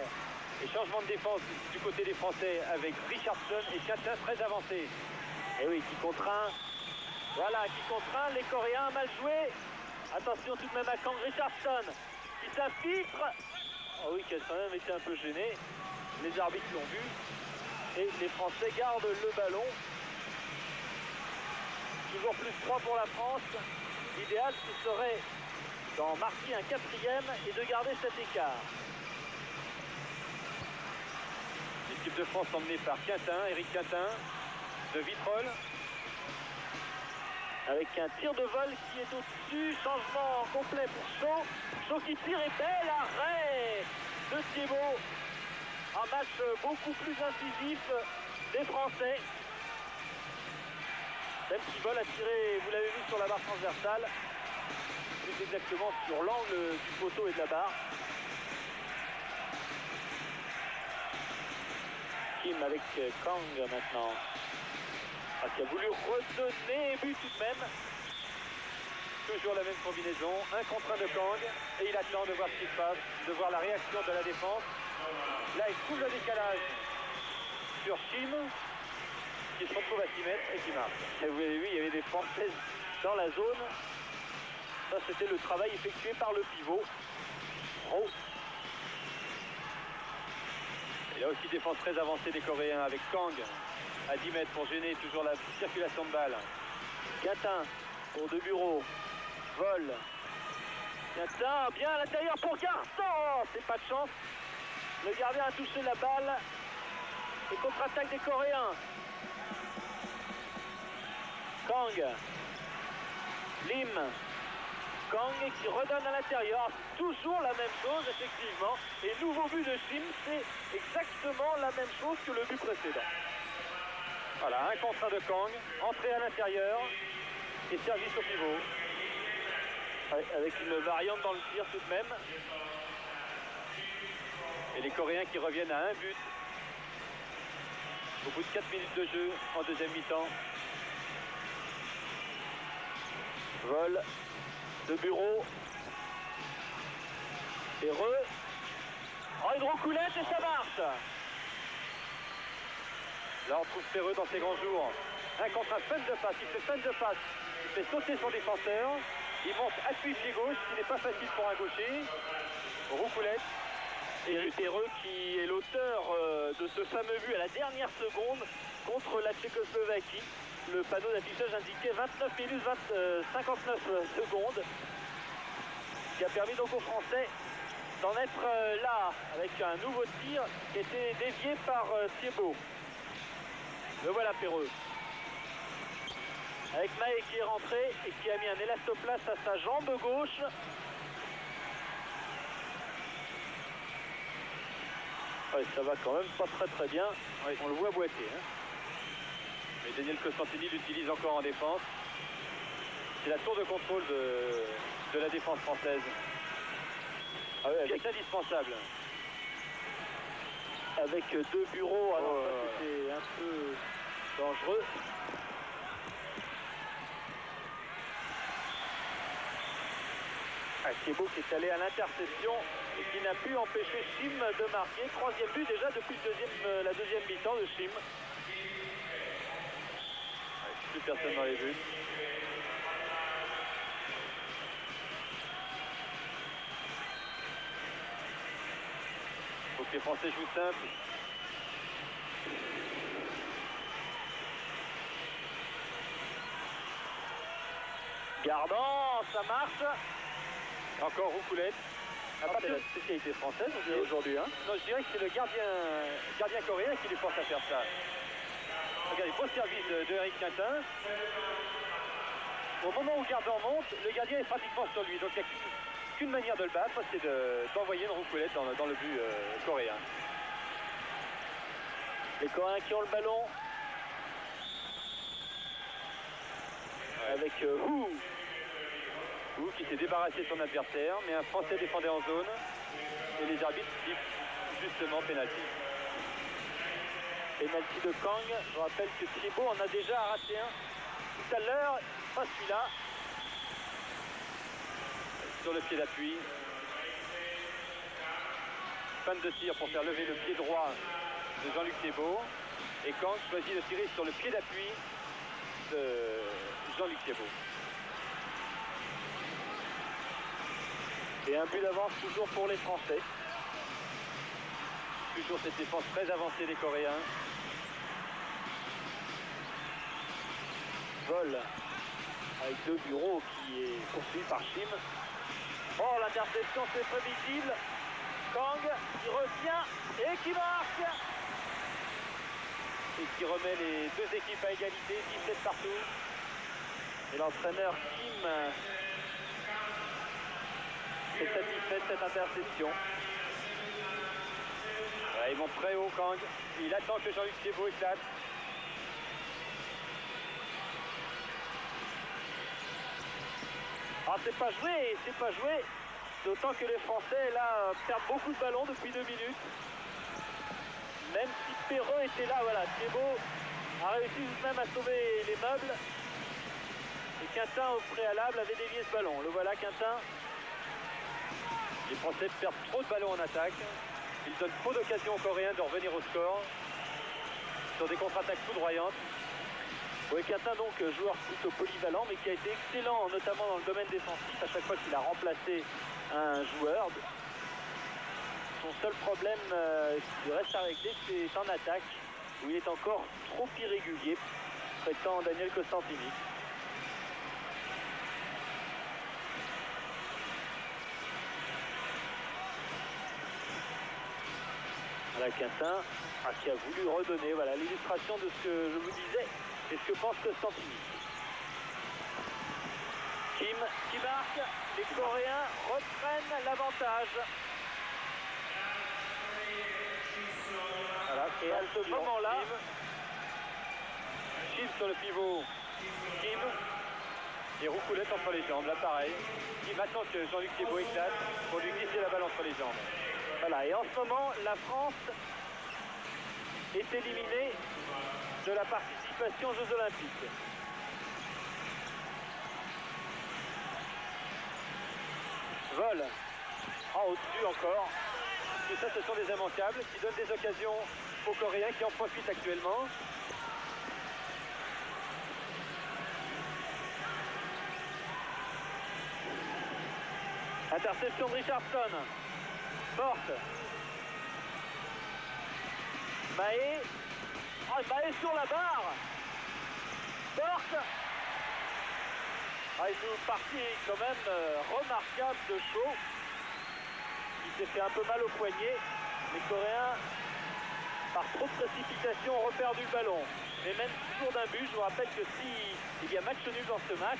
Et changement de défense du côté des Français avec Richardson et Quintin très avancé. Et oui, qui contraint. Voilà, qui contraint les Coréens mal joué. Attention tout de même à Kang. Richardson qui s'infiltre. Oh oui, qui a quand même été un peu gêné. Les arbitres l'ont vu. Et les Français gardent le ballon. Toujours plus 3 pour la France. L'idéal, ce serait d'en marquer un 4e et de garder cet écart. L'équipe de France emmenée par Quintin, Éric Quintin, de Vitrolles. Avec un tir de vol qui est au-dessus. Changement complet pour Chio. Chio qui tire et bel arrêt de Thiebaud. Un match beaucoup plus incisif des Français. Même si Vol a tiré, vous l'avez vu sur la barre transversale, plus plus exactement sur l'angle du poteau et de la barre. Kim avec Kang maintenant. Qui a voulu redonner but tout de même. Toujours la même combinaison, 1 contre 1 de Kang. Et il attend de voir ce qui se passe, de voir la réaction de la défense. Là, il trouve le décalage sur Kim, qui se retrouve à 6 mètres et qui marque. Et vous avez vu, il y avait des Françaises dans la zone. Ça, c'était le travail effectué par le pivot. Oh. Il y a aussi défense très avancée des Coréens avec Kang à 10 mètres pour gêner toujours la circulation de balles. Quintin pour De Bureau. Vol. Quintin, bien à l'intérieur pour Garçon. C'est pas de chance. Le gardien a touché la balle. Et contre-attaque des Coréens. Kang. Lim. Kang qui redonne à l'intérieur. Toujours la même chose, effectivement. Et nouveau but de Sim, c'est exactement la même chose que le but précédent. Voilà, 1 contre 1 de Kang. Entrée à l'intérieur. Et service au pivot. Avec une variante dans le tir tout de même. Et les Coréens qui reviennent à 1 but. Au bout de 4 minutes de jeu en deuxième mi-temps. Vol. De Bureau. Perreux. Oh, une roucoulette et ça marche. Là, on trouve Perreux dans ses grands jours. 1 contre 1, fun de passe. Il fait fun de passe. Il fait sauter son défenseur. Il monte appui pied gauche, ce qui n'est pas facile pour un gaucher. Roucoulette. Et Perreux qui est l'auteur de ce fameux but à la dernière seconde contre la Tchécoslovaquie. Le panneau d'affichage indiquait 29 minutes 59 secondes. Ce qui a permis donc aux Français d'en être là avec un nouveau tir qui était dévié par Thiebaud. Le voilà Perreux. Avec Mahé qui est rentré et qui a mis un élastoplace à sa jambe gauche. Ouais, ça va quand même pas très bien. Ouais, on le voit boiter. Hein. Mais Daniel Costantini l'utilise encore en défense. C'est la tour de contrôle de la défense française. Ah ouais, pièce indispensable. Avec 2 bureaux, alors c'était un peu dangereux. Thiebaud qui est allé à l'interception et qui n'a pu empêcher Sim de marquer. 3e but déjà depuis la deuxième mi-temps de Sim. Plus personne dans les buts. Faut que les Français jouent simple. Gardant, ça marche. Encore Roucoulette. C'est la spécialité française aujourd'hui. Hein. Non, je dirais que c'est le gardien coréen qui les force à faire ça. Regardez, beau service de Eric Quintin. Au moment où Gardant monte, le gardien est pratiquement sur lui. Donc il n'y a qu'une manière de le battre, c'est d'envoyer une Roucoulette dans le but coréen. Les Coréens qui ont le ballon. Avec Hu qui s'est débarrassé de son adversaire, mais un Français défendait en zone et les arbitres sifflent justement pénalty. Pénalty de Kang. Je rappelle que Thiebaud en a déjà raté un tout à l'heure, pas celui-là. Sur le pied d'appui. Fan de tir pour faire lever le pied droit de Jean-Luc Thiebaud. Et Kang choisit de tirer sur le pied d'appui de Jean-Luc Thiebaud. Et un but d'avance toujours pour les Français. Toujours cette défense très avancée des Coréens. Vol avec 2 bureaux qui est poursuivi par Sim. Oh, l'interception, c'est prévisible. Kang qui revient et qui marque. Et qui remet les 2 équipes à égalité, 17 partout. Et l'entraîneur Kim est satisfait de cette interception. Ouais, ils vont très haut, Kang. Il attend que Jean-Luc Thiebaud éclate. Ah, c'est pas joué, d'autant que les Français là perdent beaucoup de ballons depuis 2 minutes. Même si Perreux était là, voilà, Thiebaud a réussi tout de même à sauver les meubles. Et Quintin au préalable avait dévié ce ballon. Le voilà Quintin. Les Français perdent trop de ballons en attaque. Ils donnent trop d'occasions aux Coréens de revenir au score sur des contre-attaques foudroyantes. Oui, Quintin donc joueur plutôt polyvalent mais qui a été excellent notamment dans le domaine défensif à chaque fois qu'il a remplacé un joueur. Son seul problème qui reste à régler, c'est en attaque où il est encore trop irrégulier, prétend Daniel Costantini. Voilà Quintin qui a voulu redonner voilà, l'illustration de ce que je vous disais et ce que pense Costantini. Kim qui marque, les Coréens reprennent l'avantage. Voilà, et à ce moment-là, Kim sur le pivot, Kim et Roucoulette entre les jambes, là pareil. Kim attend que Jean-Luc Thiebaud éclate pour lui glisser la balle entre les jambes. Voilà, et en ce moment, la France est éliminée de la participation aux Jeux Olympiques. Vol au-dessus encore. Tout ça, ce sont des immanquables qui donnent des occasions aux Coréens qui en profitent actuellement. Interception de Richardson. Porte. Mahé. Mahé sur la barre. Porte. Une partie quand même remarquable de Shaw. Il s'est fait un peu mal au poignet. Les Coréens, par trop de précipitation, ont reperdu le ballon. Mais même toujours d'un but, je vous rappelle que s'il y a match nul dans ce match,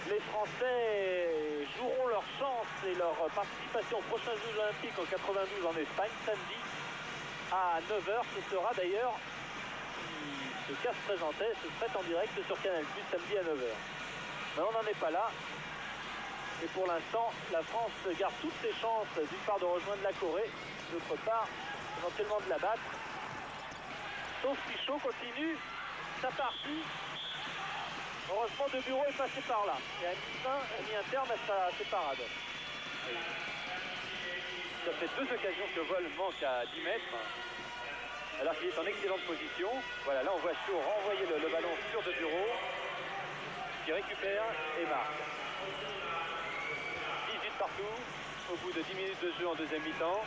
les Français joueront leur chance et leur participation aux prochains Jeux Olympiques en 92 en Espagne, samedi à 9h. Ce sera d'ailleurs, si ce cas se présentait, ce serait en direct sur Canal+, samedi à 9h. Mais on n'en est pas là. Et pour l'instant, la France garde toutes ses chances, d'une part de rejoindre la Corée, d'autre part, éventuellement de la battre. Sauf si Shaw continue sa partie. Heureusement, De Bureau est passé par là. Et a mis un terme à ses parades. Ça fait 2 occasions que Vol manque à 10 mètres. Alors qu'il est en excellente position. Voilà, là on voit Shaw renvoyer le ballon sur De Bureau, qui récupère et marque. 18 partout, au bout de 10 minutes de jeu en deuxième mi-temps.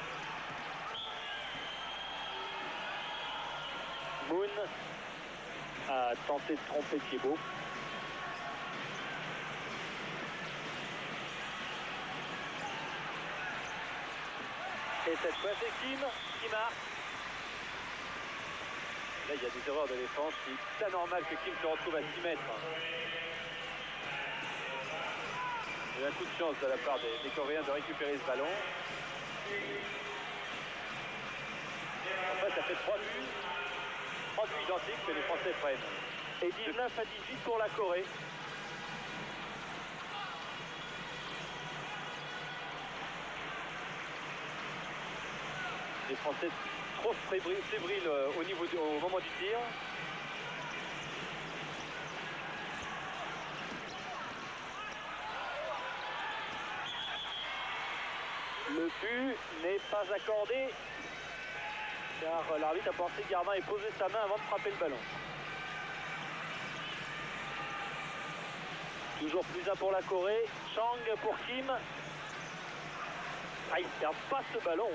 Moon a tenté de tromper Thiebaud. Et cette fois c'est Kim qui marque. Là il y a des erreurs de défense. C'est anormal que Kim se retrouve à 6 mètres. Il y a un coup de chance de la part des Coréens de récupérer ce ballon. Enfin, ça fait 3 buts identiques que les Français prennent. Et 19 à 18 pour la Corée. Les Français trop fébriles au moment du tir. Le but n'est pas accordé car l'arbitre a pensé que Gardin ait posé sa main avant de frapper le ballon. Toujours plus 1 pour la Corée. Chang pour Kim. Ils ne perdent pas ce ballon.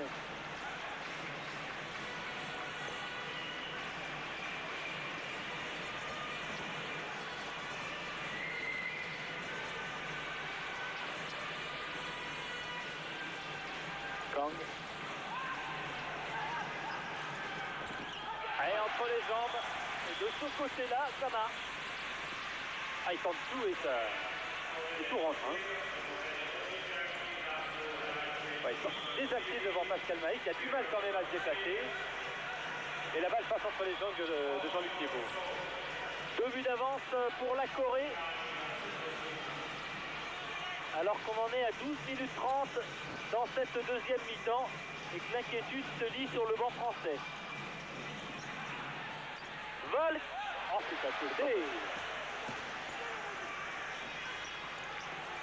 Kang. Allez, entre les jambes. Et de ce côté-là, ça marche. Il tente tout et ça... Et tout rentre. Ils sont désaxés devant Pascal Mahé qui a du mal quand même à se déplacer. Et la balle passe entre les jambes de Jean-Luc Thiebaud. 2 buts d'avance pour la Corée. alors qu'on en est à 12 minutes 30 dans cette deuxième mi-temps et que l'inquiétude se lit sur le banc français. Vol. Oh, c'est à côté.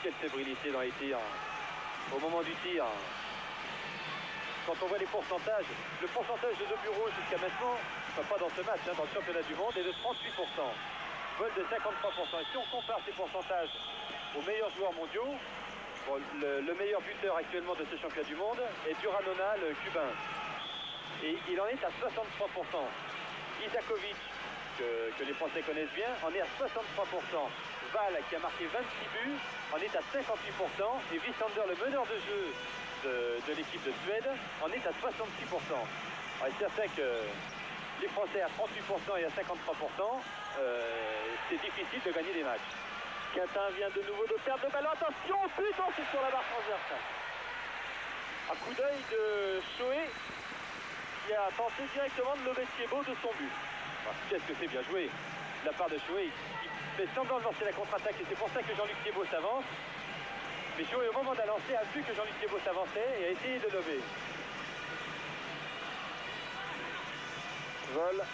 Quelle fébrilité dans les tirs. Au moment du tir. Quand on voit les pourcentages, le pourcentage de 2 bureaux jusqu'à maintenant, enfin pas dans ce match, dans le championnat du monde, est de 38%. Vol de 53%. Et si on compare ces pourcentages aux meilleurs joueurs mondiaux, bon, le meilleur buteur actuellement de ce championnat du monde est Duranona, le cubain. Et il en est à 63%. Isakovic, que les Français connaissent bien, en est à 63%. Val, qui a marqué 26 buts, en est à 58%. Et Wislander, le meneur de jeu de l'équipe de Suède, en est à 66%. Alors, c'est certain que les Français à 38% et à 53%, c'est difficile de gagner des matchs. Quintin vient de nouveau de perdre le ballon. Attention, but, c'est sur la barre transversale. Un coup d'œil de Choé qui a tenté directement de lever Thiebaud de son but. Qu'est-ce que c'est bien joué de la part de Choé. Il fait semblant de lancer la contre-attaque et c'est pour ça que Jean-Luc Thiebaud s'avance. Mais Choé, au moment de la lancer, a vu que Jean-Luc Thiebaud s'avançait et a essayé de lever. Vol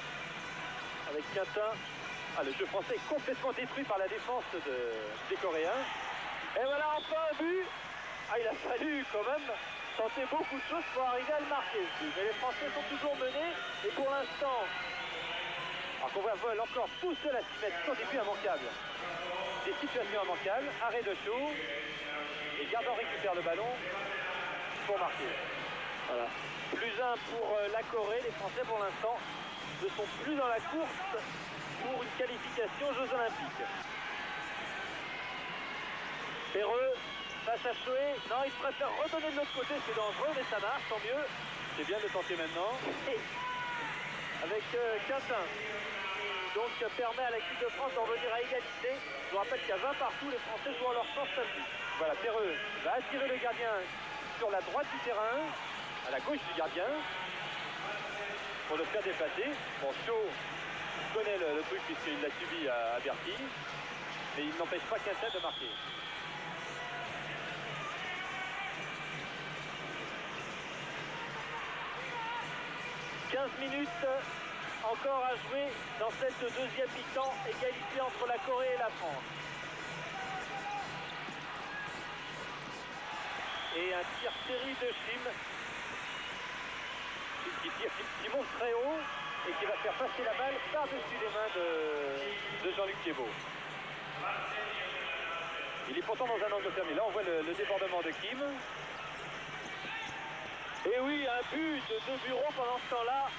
avec Quintin. Ah, le jeu français est complètement détruit par la défense des Coréens. Et voilà enfin un but. Ah, il a fallu quand même tenter beaucoup de choses pour arriver à le marquer. Mais les Français sont toujours menés. Et pour l'instant, alors qu'on voit Vol encore pousser la 6 mètres sur des buts immanquables. Des situations immanquables. Arrêt de chaud. Et Gardant récupère le ballon pour marquer. Voilà. Plus 1 pour la Corée. Les Français pour l'instant ne sont plus dans la course pour une qualification aux Jeux Olympiques. Perreux face à Choé. Non, il préfère redonner de l'autre côté, c'est dangereux, mais ça marche, tant mieux. C'est bien de tenter maintenant. Et avec Quintin, qui donc permet à l'équipe de France d'en venir à égalité. Je vous rappelle qu'il y a 20 partout, les Français jouent à leur chance samedi. Voilà, Perreux va attirer le gardien sur la droite du terrain, à la gauche du gardien, pour le faire déplacer. Bon, Chaud connaît le truc puisqu'il l'a subi à Bercy, mais il n'empêche pas Quintin de marquer. « 15 minutes encore à jouer dans cette deuxième mi-temps, égalité entre la Corée et la France. Et un tir série de Chim qui monte très haut et qui va faire passer la balle par-dessus les mains de Jean-Luc Thiebaud. Il est pourtant dans un angle fermé. Là, on voit le débordement de Kim. Et oui, un but de 2 bureaux pendant ce temps-là,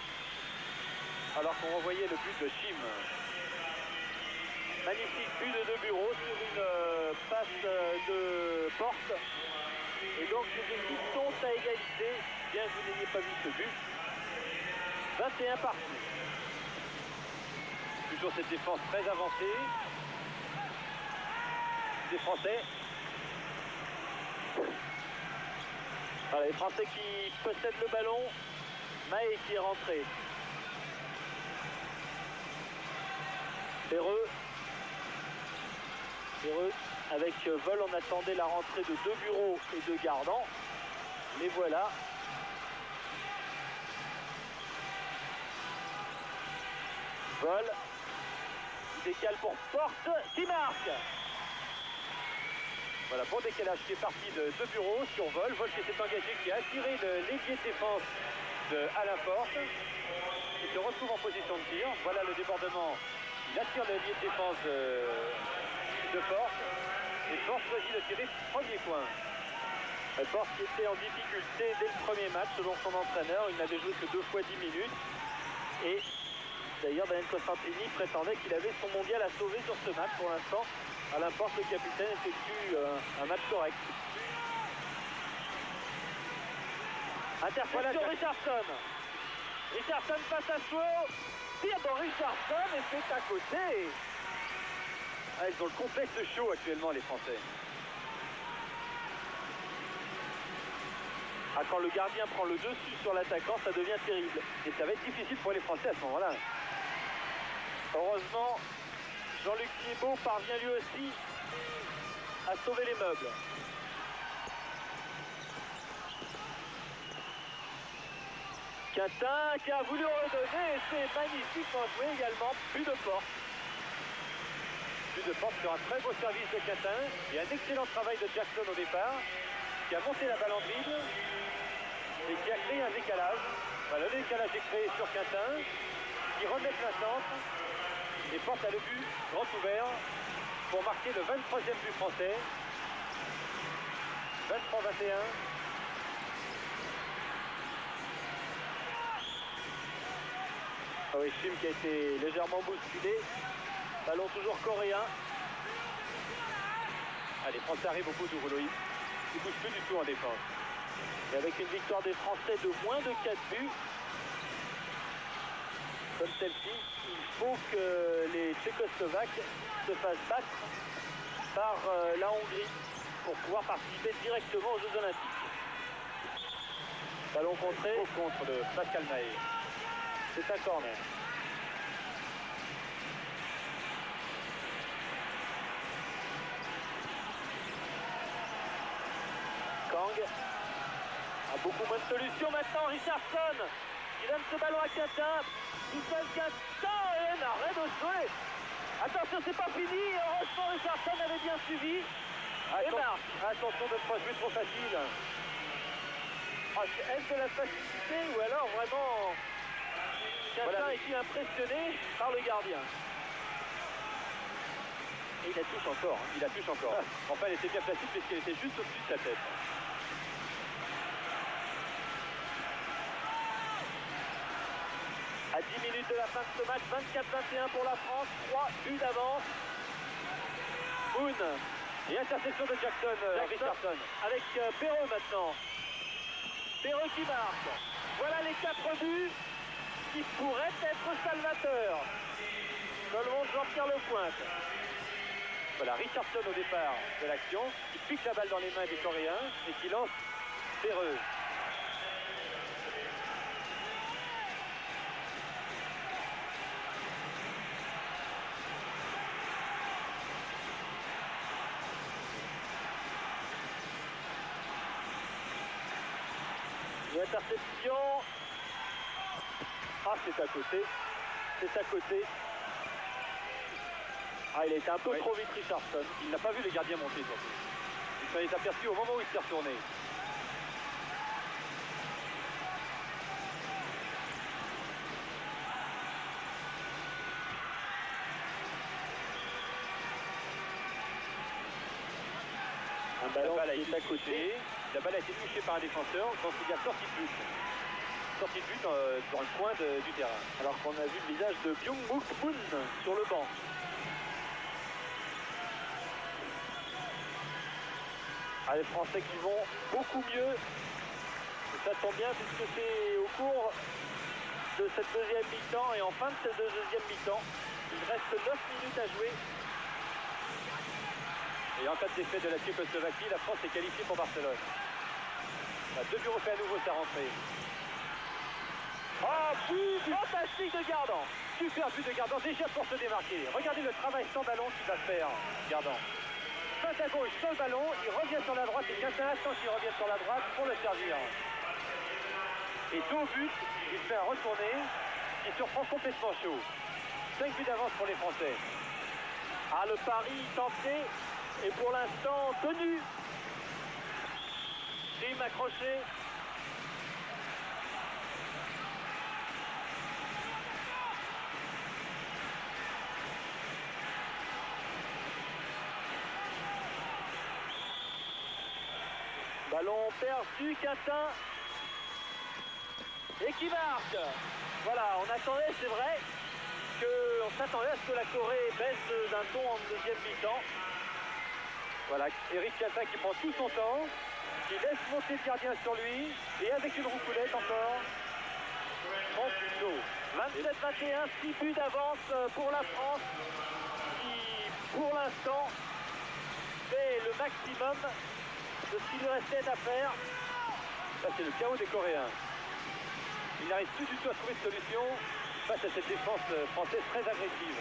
alors qu'on revoyait le but de Chim. Magnifique but de 2 bureaux sur une passe de Porte. Et donc les équipes sont à égalité, bien que vous n'ayez pas vu ce but. 21 partout. Toujours cette défense très avancée des Français. Voilà, les Français qui possèdent le ballon. Mahé qui est rentré. Perreux. Avec Vol, on attendait la rentrée de 2 bureaux et de Gardant. Mais voilà. Vol. Il décale pour Porte. Qui marque. Voilà, bon décalage qui est parti de 2 bureaux sur Vol. Vol qui s'est engagé, qui a attiré l'ailier de défense de Alain Porte. Qui se retrouve en position de tir. Voilà le débordement. Il attire l'ailier de défense de Porte. Et Porte choisit de tirer premier point. Porte qui était en difficulté dès le premier match selon son entraîneur. Il n'avait joué que 2 fois 10 minutes. Et d'ailleurs, Daniel Costantini prétendait qu'il avait son mondial à sauver sur ce match. Pour l'instant, Alain Porte, le capitaine, effectue un match correct. Interception Richardson. Richardson face à Chaud. Tire dans Richardson et c'est à côté. Ah, ils ont le complexe chaud actuellement, les Français. Ah, quand le gardien prend le dessus sur l'attaquant, ça devient terrible. Et ça va être difficile pour les Français à ce moment-là. Heureusement, Jean-Luc Thiebaud parvient lui aussi à sauver les meubles. Quintin qui a voulu redonner et c'est magnifiquement joué également. Plus de porte. Plus de porte sur un très beau service de Quintin et un excellent travail de Jackson au départ qui a monté la balle en dribble et qui a créé un décalage. Voilà, le décalage est créé sur Quintin qui remet plein centre et porte à le but grand ouvert pour marquer le 23e but français. 23-21. Ah oui, Chim qui a été légèrement bousculé. Ballon toujours coréen. Allez, Français arrivent au bout du rouleau. Ils ne bougent plus du tout en défense. Et avec une victoire des Français de moins de 4 buts, comme celle-ci, il faut que les Tchécoslovaques se fassent battre par la Hongrie pour pouvoir participer directement aux Jeux Olympiques. Ballon contré contre de Pascal Mahé. C'est un corner. Kang a beaucoup moins de solutions maintenant. Richardson qui donne ce ballon à Quintin. Michel Quintin et un arrêt de jouer. Attention, c'est pas fini. Heureusement, Richardson avait bien suivi. Et marque. Attention de ne pas jouer trop facile. Est-ce de la facilité ou alors vraiment Quintin est-il impressionné par le gardien? Et il la touche encore. Il la touche encore. Enfin, elle était bien placée puisqu'elle était juste au-dessus de sa tête. À 10 minutes de la fin de ce match, 24-21 pour la France, 3 buts d'avance. Moon et interception de Jackson. Richardson. Avec Perreux maintenant. Perreux qui marque. Voilà les 4 buts qui pourraient être salvateurs. Seulement Jean-Pierre Lepointe. Voilà, Richardson au départ de l'action, qui pique la balle dans les mains des Coréens et qui lance Perreux. Une interception. Ah, c'est à côté. C'est à côté. Ah, il a été un peu trop vite, Richardson. Il n'a pas vu les gardiens monter, surtout. Il s'en est aperçu au moment où il s'est retourné. Un ballon qui est à côté. La balle a été touchée par un défenseur quand il y a sorti de but. Sorti de but dans le coin du terrain. Alors qu'on a vu le visage de Byung-Mook Moon sur le banc. Ah, les Français qui vont beaucoup mieux. Et ça tombe bien puisque c'est au cours de cette deuxième mi-temps et en fin de cette deuxième mi-temps. Il reste 9 minutes à jouer. Et en cas de défaite de la Tchécoslovaquie, la France est qualifiée pour Barcelone. Deux buts fait à nouveau sa rentrée. Ah, but fantastique de Gardan. Super but de Gardan, déjà pour se démarquer. Regardez le travail sans ballon qu'il va faire, Gardan. Passe à gauche sur le ballon, il revient sur la droite et Quintin attend qu'il revienne sur la droite pour le servir. Et dos au but, il fait un retourné, il surprend complètement chaud. 5 buts d'avance pour les Français. Ah, le pari tenté et pour l'instant tenu. Jim accroché. Ballon perdu, Quintin. Et qui marque. Voilà, on attendait, c'est vrai, qu'on s'attendait à ce que la Corée baisse d'un ton en deuxième mi-temps. Voilà, Eric Quintin qui prend tout son temps, qui laisse monter le gardien sur lui, et avec une roucoulette encore. 27-21, 6 buts d'avance pour la France, qui pour l'instant fait le maximum de ce qu'il lui restait à faire. Ça, c'est le chaos des Coréens. Il n'arrive plus du tout à trouver de solution face à cette défense française très agressive.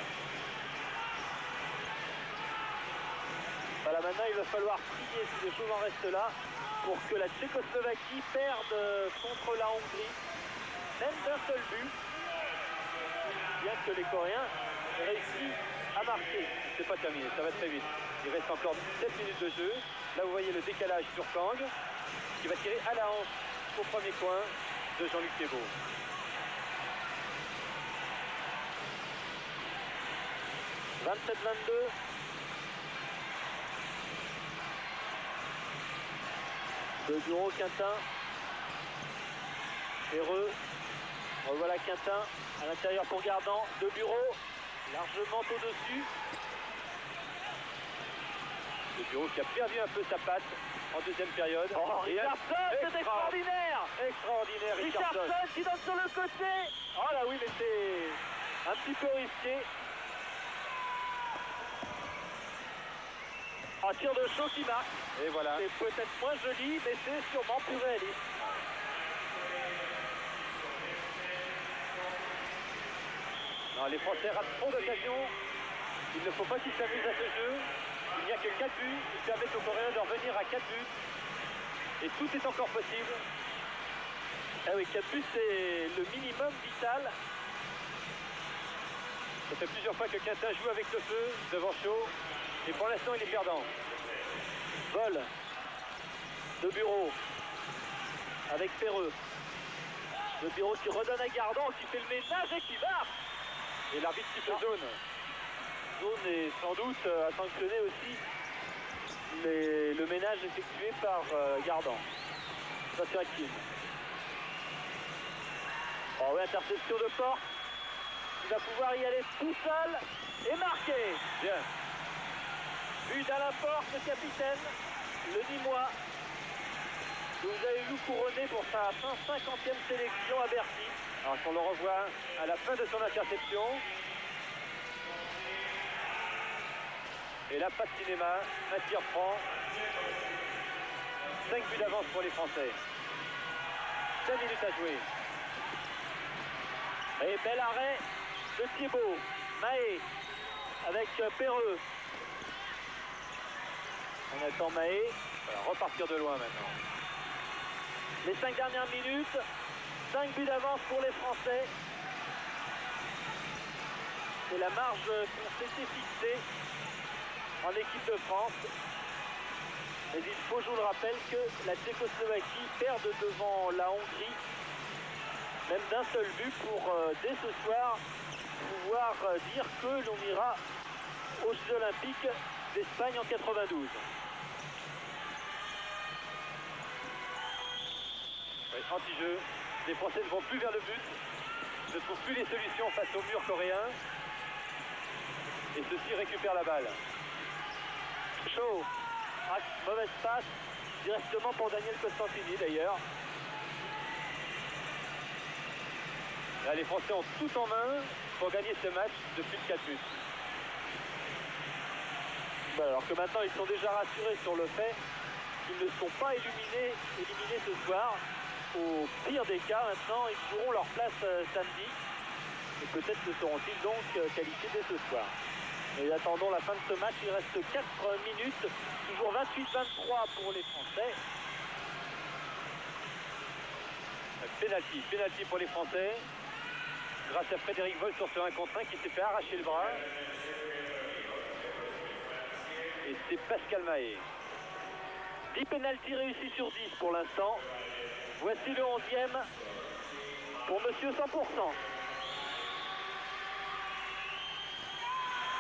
Voilà, maintenant il va falloir prier si les choses en restent là pour que la Tchécoslovaquie perde contre la Hongrie. même d'un seul but, bien que les Coréens aient réussi à marquer. C'est pas terminé, ça va très vite. Il reste encore 7 minutes de jeu. Là, vous voyez le décalage sur Kang, qui va tirer à la hanche au premier coin de Jean-Luc Thébault. « 27-22. De Bureau, Quintin. Heureux. Revoilà Quintin. À l'intérieur pour Gardan. De Bureau. Largement au-dessus. Le Bureau qui a perdu un peu sa patte en deuxième période. Oh, Richardson, c'est extraordinaire! Extraordinaire, Richardson. Qui donne sur le côté. Oh là oui, mais c'est un petit peu risqué. Un tir de chaud qui marque. Et voilà. C'est peut-être moins joli, mais c'est sûrement plus réaliste. Non, les Français ratent trop d'occasions. Il ne faut pas qu'ils s'amusent à ce jeu. Il n'y a que 4 buts. Ils permettent aux Coréens de revenir à 4 buts. Et tout est encore possible. Ah oui, 4 buts, c'est le minimum vital. Ça fait plusieurs fois que Quintin joue avec le feu devant Chaud. Et pour l'instant, il est perdant. Vol. De Bureau. Avec Perreux. De Bureau qui redonne à Gardan, qui fait le ménage et qui marque. Et l'arbitre siffle zone. Zone est sans doute à sanctionner aussi le ménage effectué par Gardan. Ça c'est un Kim. Oh oui, interception de Porte. Il va pouvoir y aller tout seul et marquer. Bien. But d'Alain Porte, le capitaine, le Nîmois, que vous avez vu couronner pour sa 150e sélection à Bercy. Alors qu'on le revoit à la fin de son interception. Et là, pas de cinéma, un tir franc. 5 buts d'avance pour les Français. 5 minutes à jouer. Et bel arrêt de Thibault. Mahé avec Perreux. On attend Mahé. Voilà, repartir de loin maintenant. Les 5 dernières minutes. 5 buts d'avance pour les Français. C'est la marge qu'on s'était fixée en équipe de France. Mais il faut, je vous le rappelle, que la Tchécoslovaquie perde devant la Hongrie, même d'un seul but, pour dès ce soir pouvoir dire que l'on ira aux Jeux Olympiques d'Espagne en 92. Oui, anti-jeu. Les Français ne vont plus vers le but, ne trouvent plus les solutions face au mur coréen. Et ceux-ci récupèrent la balle. Chaud. Ah, mauvaise passe, directement pour Daniel Costantini d'ailleurs. Là, les Français ont tout en main pour gagner ce match de plus de 4 buts. Bon, alors que maintenant ils sont déjà rassurés sur le fait qu'ils ne sont pas éliminés ce soir. Au pire des cas, maintenant, ils joueront leur place samedi. Et peut-être le seront-ils donc qualifiés dès ce soir. Et attendons la fin de ce match, il reste 4 minutes, toujours 28-23 pour les Français. Penalty pour les Français. Grâce à Frédéric Vol sur ce 1 contre 1 qui s'est fait arracher le bras. Et c'est Pascal Mahé. 10 pénaltys réussis sur 10 pour l'instant. Voici le 11e pour Monsieur 100%.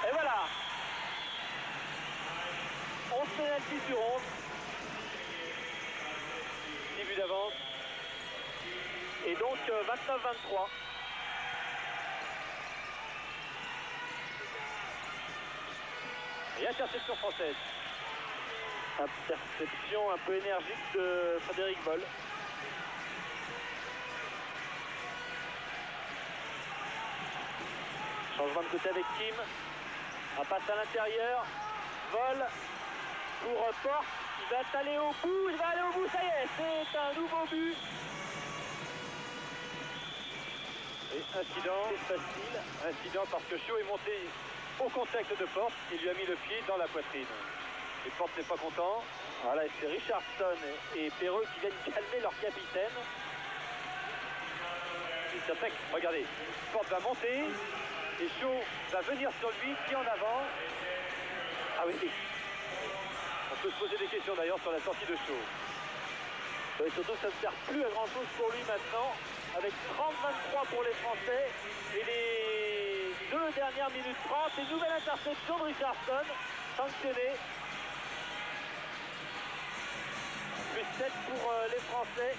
Et voilà, 11 pénaltys sur 11. 10 buts d'avance. Et donc 29-23. Et interception française. Interception un peu énergique de Frédéric Vol. Changement de côté avec Kim. Un passe à l'intérieur. Vol pour Porte. Il va aller au bout. Ça y est, c'est un nouveau but. Et incident. C'est facile. Incident parce que Chaud est monté au contact de Porte et lui a mis le pied dans la poitrine. Et Porte n'est pas content. Voilà, c'est Richardson et Perreux qui viennent calmer leur capitaine. Il s'attaque, regardez, Porte va monter, et Shaw va venir sur lui, pied en avant. Ah oui, on peut se poser des questions d'ailleurs sur la sortie de Shaw. Et surtout, ça ne sert plus à grand chose pour lui maintenant, avec 30-23 pour les Français. Et les 2 dernières minutes 30, et nouvelle interception de Richardson, sanctionnée. Plus 7 pour les Français.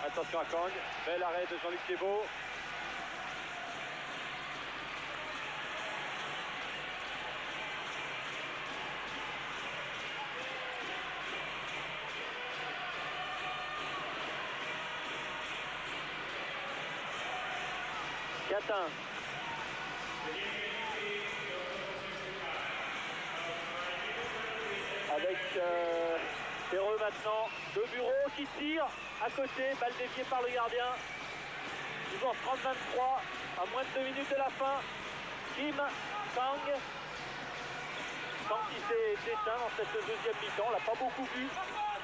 Attention à Kang, bel arrêt de Jean-Luc Thiébaut. Quintin. Avec Perreux maintenant, Le Bureau qui tire à côté, balle déviée par le gardien. Toujours 30-23, à moins de 2 minutes de la fin. Kim, Kang. Kang qui s'est éteint dans cette deuxième mi-temps, on l'a pas beaucoup vu.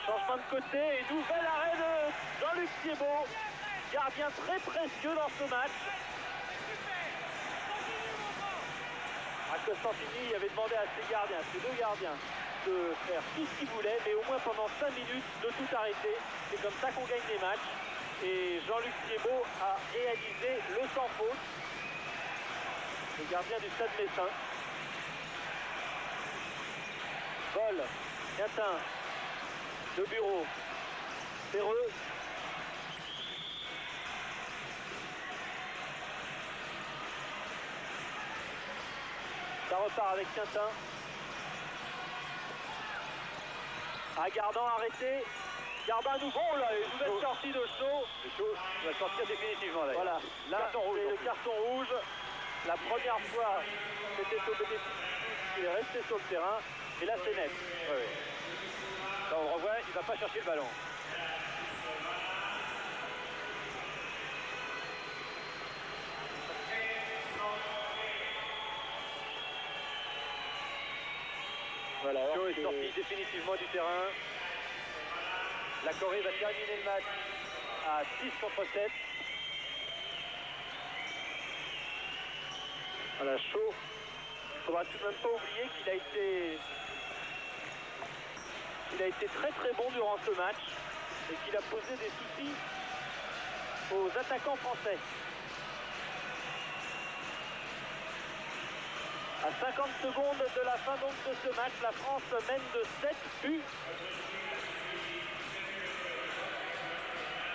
Changement de côté et nouvel arrêt de Jean-Luc Thiébaut. Gardien très précieux dans ce match. Costantini avait demandé à ses gardiens, ses 2 gardiens, de faire tout ce qu'ils voulaient, mais au moins pendant 5 minutes de tout arrêter. C'est comme ça qu'on gagne des matchs. Et Jean-Luc Thiébaut a réalisé le sans faute. Le gardien du Stade Messin. Vol, Quintin, Le Bureau, Perreux. Ça repart avec Quintin. Ah, Gardan arrêté. Gardan à nouveau, là, une nouvelle sortie de Shaw. Shaw va sortir définitivement d'ailleurs. Voilà, là c'est le carton rouge. La première fois, c'était au bénéfice qui est resté sur le terrain. Et là, c'est net. Oui, oui. Là, on revoit, il ne va pas chercher le ballon. Voilà, Shaw est sorti définitivement du terrain. La Corée va terminer le match à 6 contre 7. Voilà, Shaw. Il ne faudra tout de même pas oublier qu'il a été très très bon durant ce match et qu'il a posé des soucis aux attaquants français. À 50 secondes de la fin donc de ce match, la France mène de 7 buts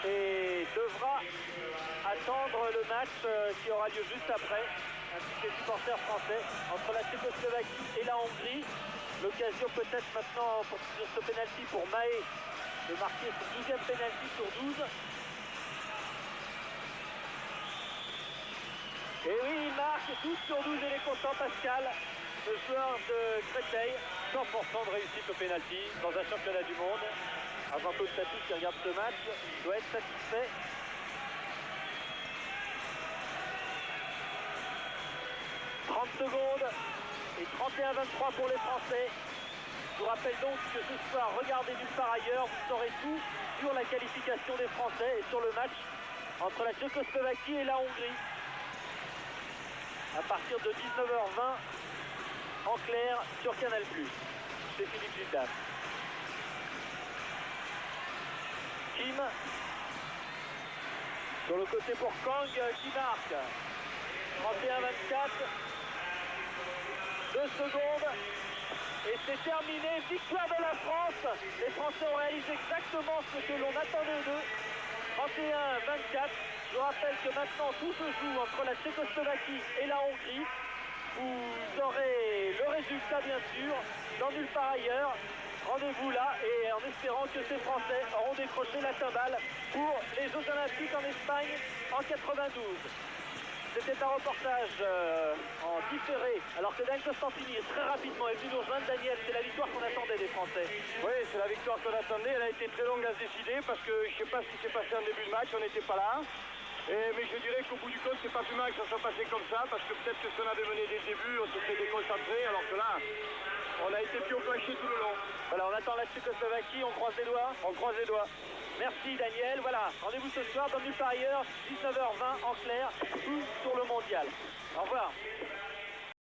et devra attendre le match qui aura lieu juste après, ainsi que les supporters français, entre la Tchécoslovaquie et la Hongrie. L'occasion peut-être maintenant pour ce pénalty pour Mahé de marquer son 12e pénalty sur 12. Et oui, il marque 12 sur 12 et les content Pascal, le joueur de Créteil. 100% de réussite au pénalty dans un championnat du monde. Argento de Tatou qui regarde ce match doit être satisfait. « 30 secondes et 31-23 pour les Français. Je vous rappelle donc que ce soir, regardez nulle part ailleurs, vous saurez tout sur la qualification des Français et sur le match entre la Tchécoslovaquie et la Hongrie. À partir de 19h20 en clair sur Canal+. C'est Philippe Gildas. Kim sur le côté pour Kang qui marque. 31-24. 2 secondes. Et c'est terminé. Victoire de la France. Les Français ont réalisé exactement ce que l'on attendait d'eux. 31-24. Je rappelle que maintenant tout se joue entre la Tchécoslovaquie et la Hongrie. Vous aurez le résultat bien sûr dans nulle part ailleurs. Rendez-vous là et en espérant que ces Français auront décroché la timbale pour les Jeux Olympiques en Espagne en 92. C'était un reportage en différé, alors que Dan Costantini est très rapidement est venu nous rejoindre. Daniel, c'est la victoire qu'on attendait des Français. Oui, c'est la victoire qu'on attendait. Elle a été très longue à se décider parce que je ne sais pas ce qui s'est passé en début de match, on n'était pas là. Mais je dirais qu'au bout du compte, c'est pas plus mal que ça soit passé comme ça, parce que peut-être que si on avait mené dès le début, on se serait déconcentré, alors que là, on a été plus au plancher tout le long. Voilà, on attend la Tchécoslovaquie, on croise les doigts. On croise les doigts. Merci Daniel. Voilà, rendez-vous ce soir dans Nulle part ailleurs, 19h20 en clair, tout sur le mondial. Au revoir.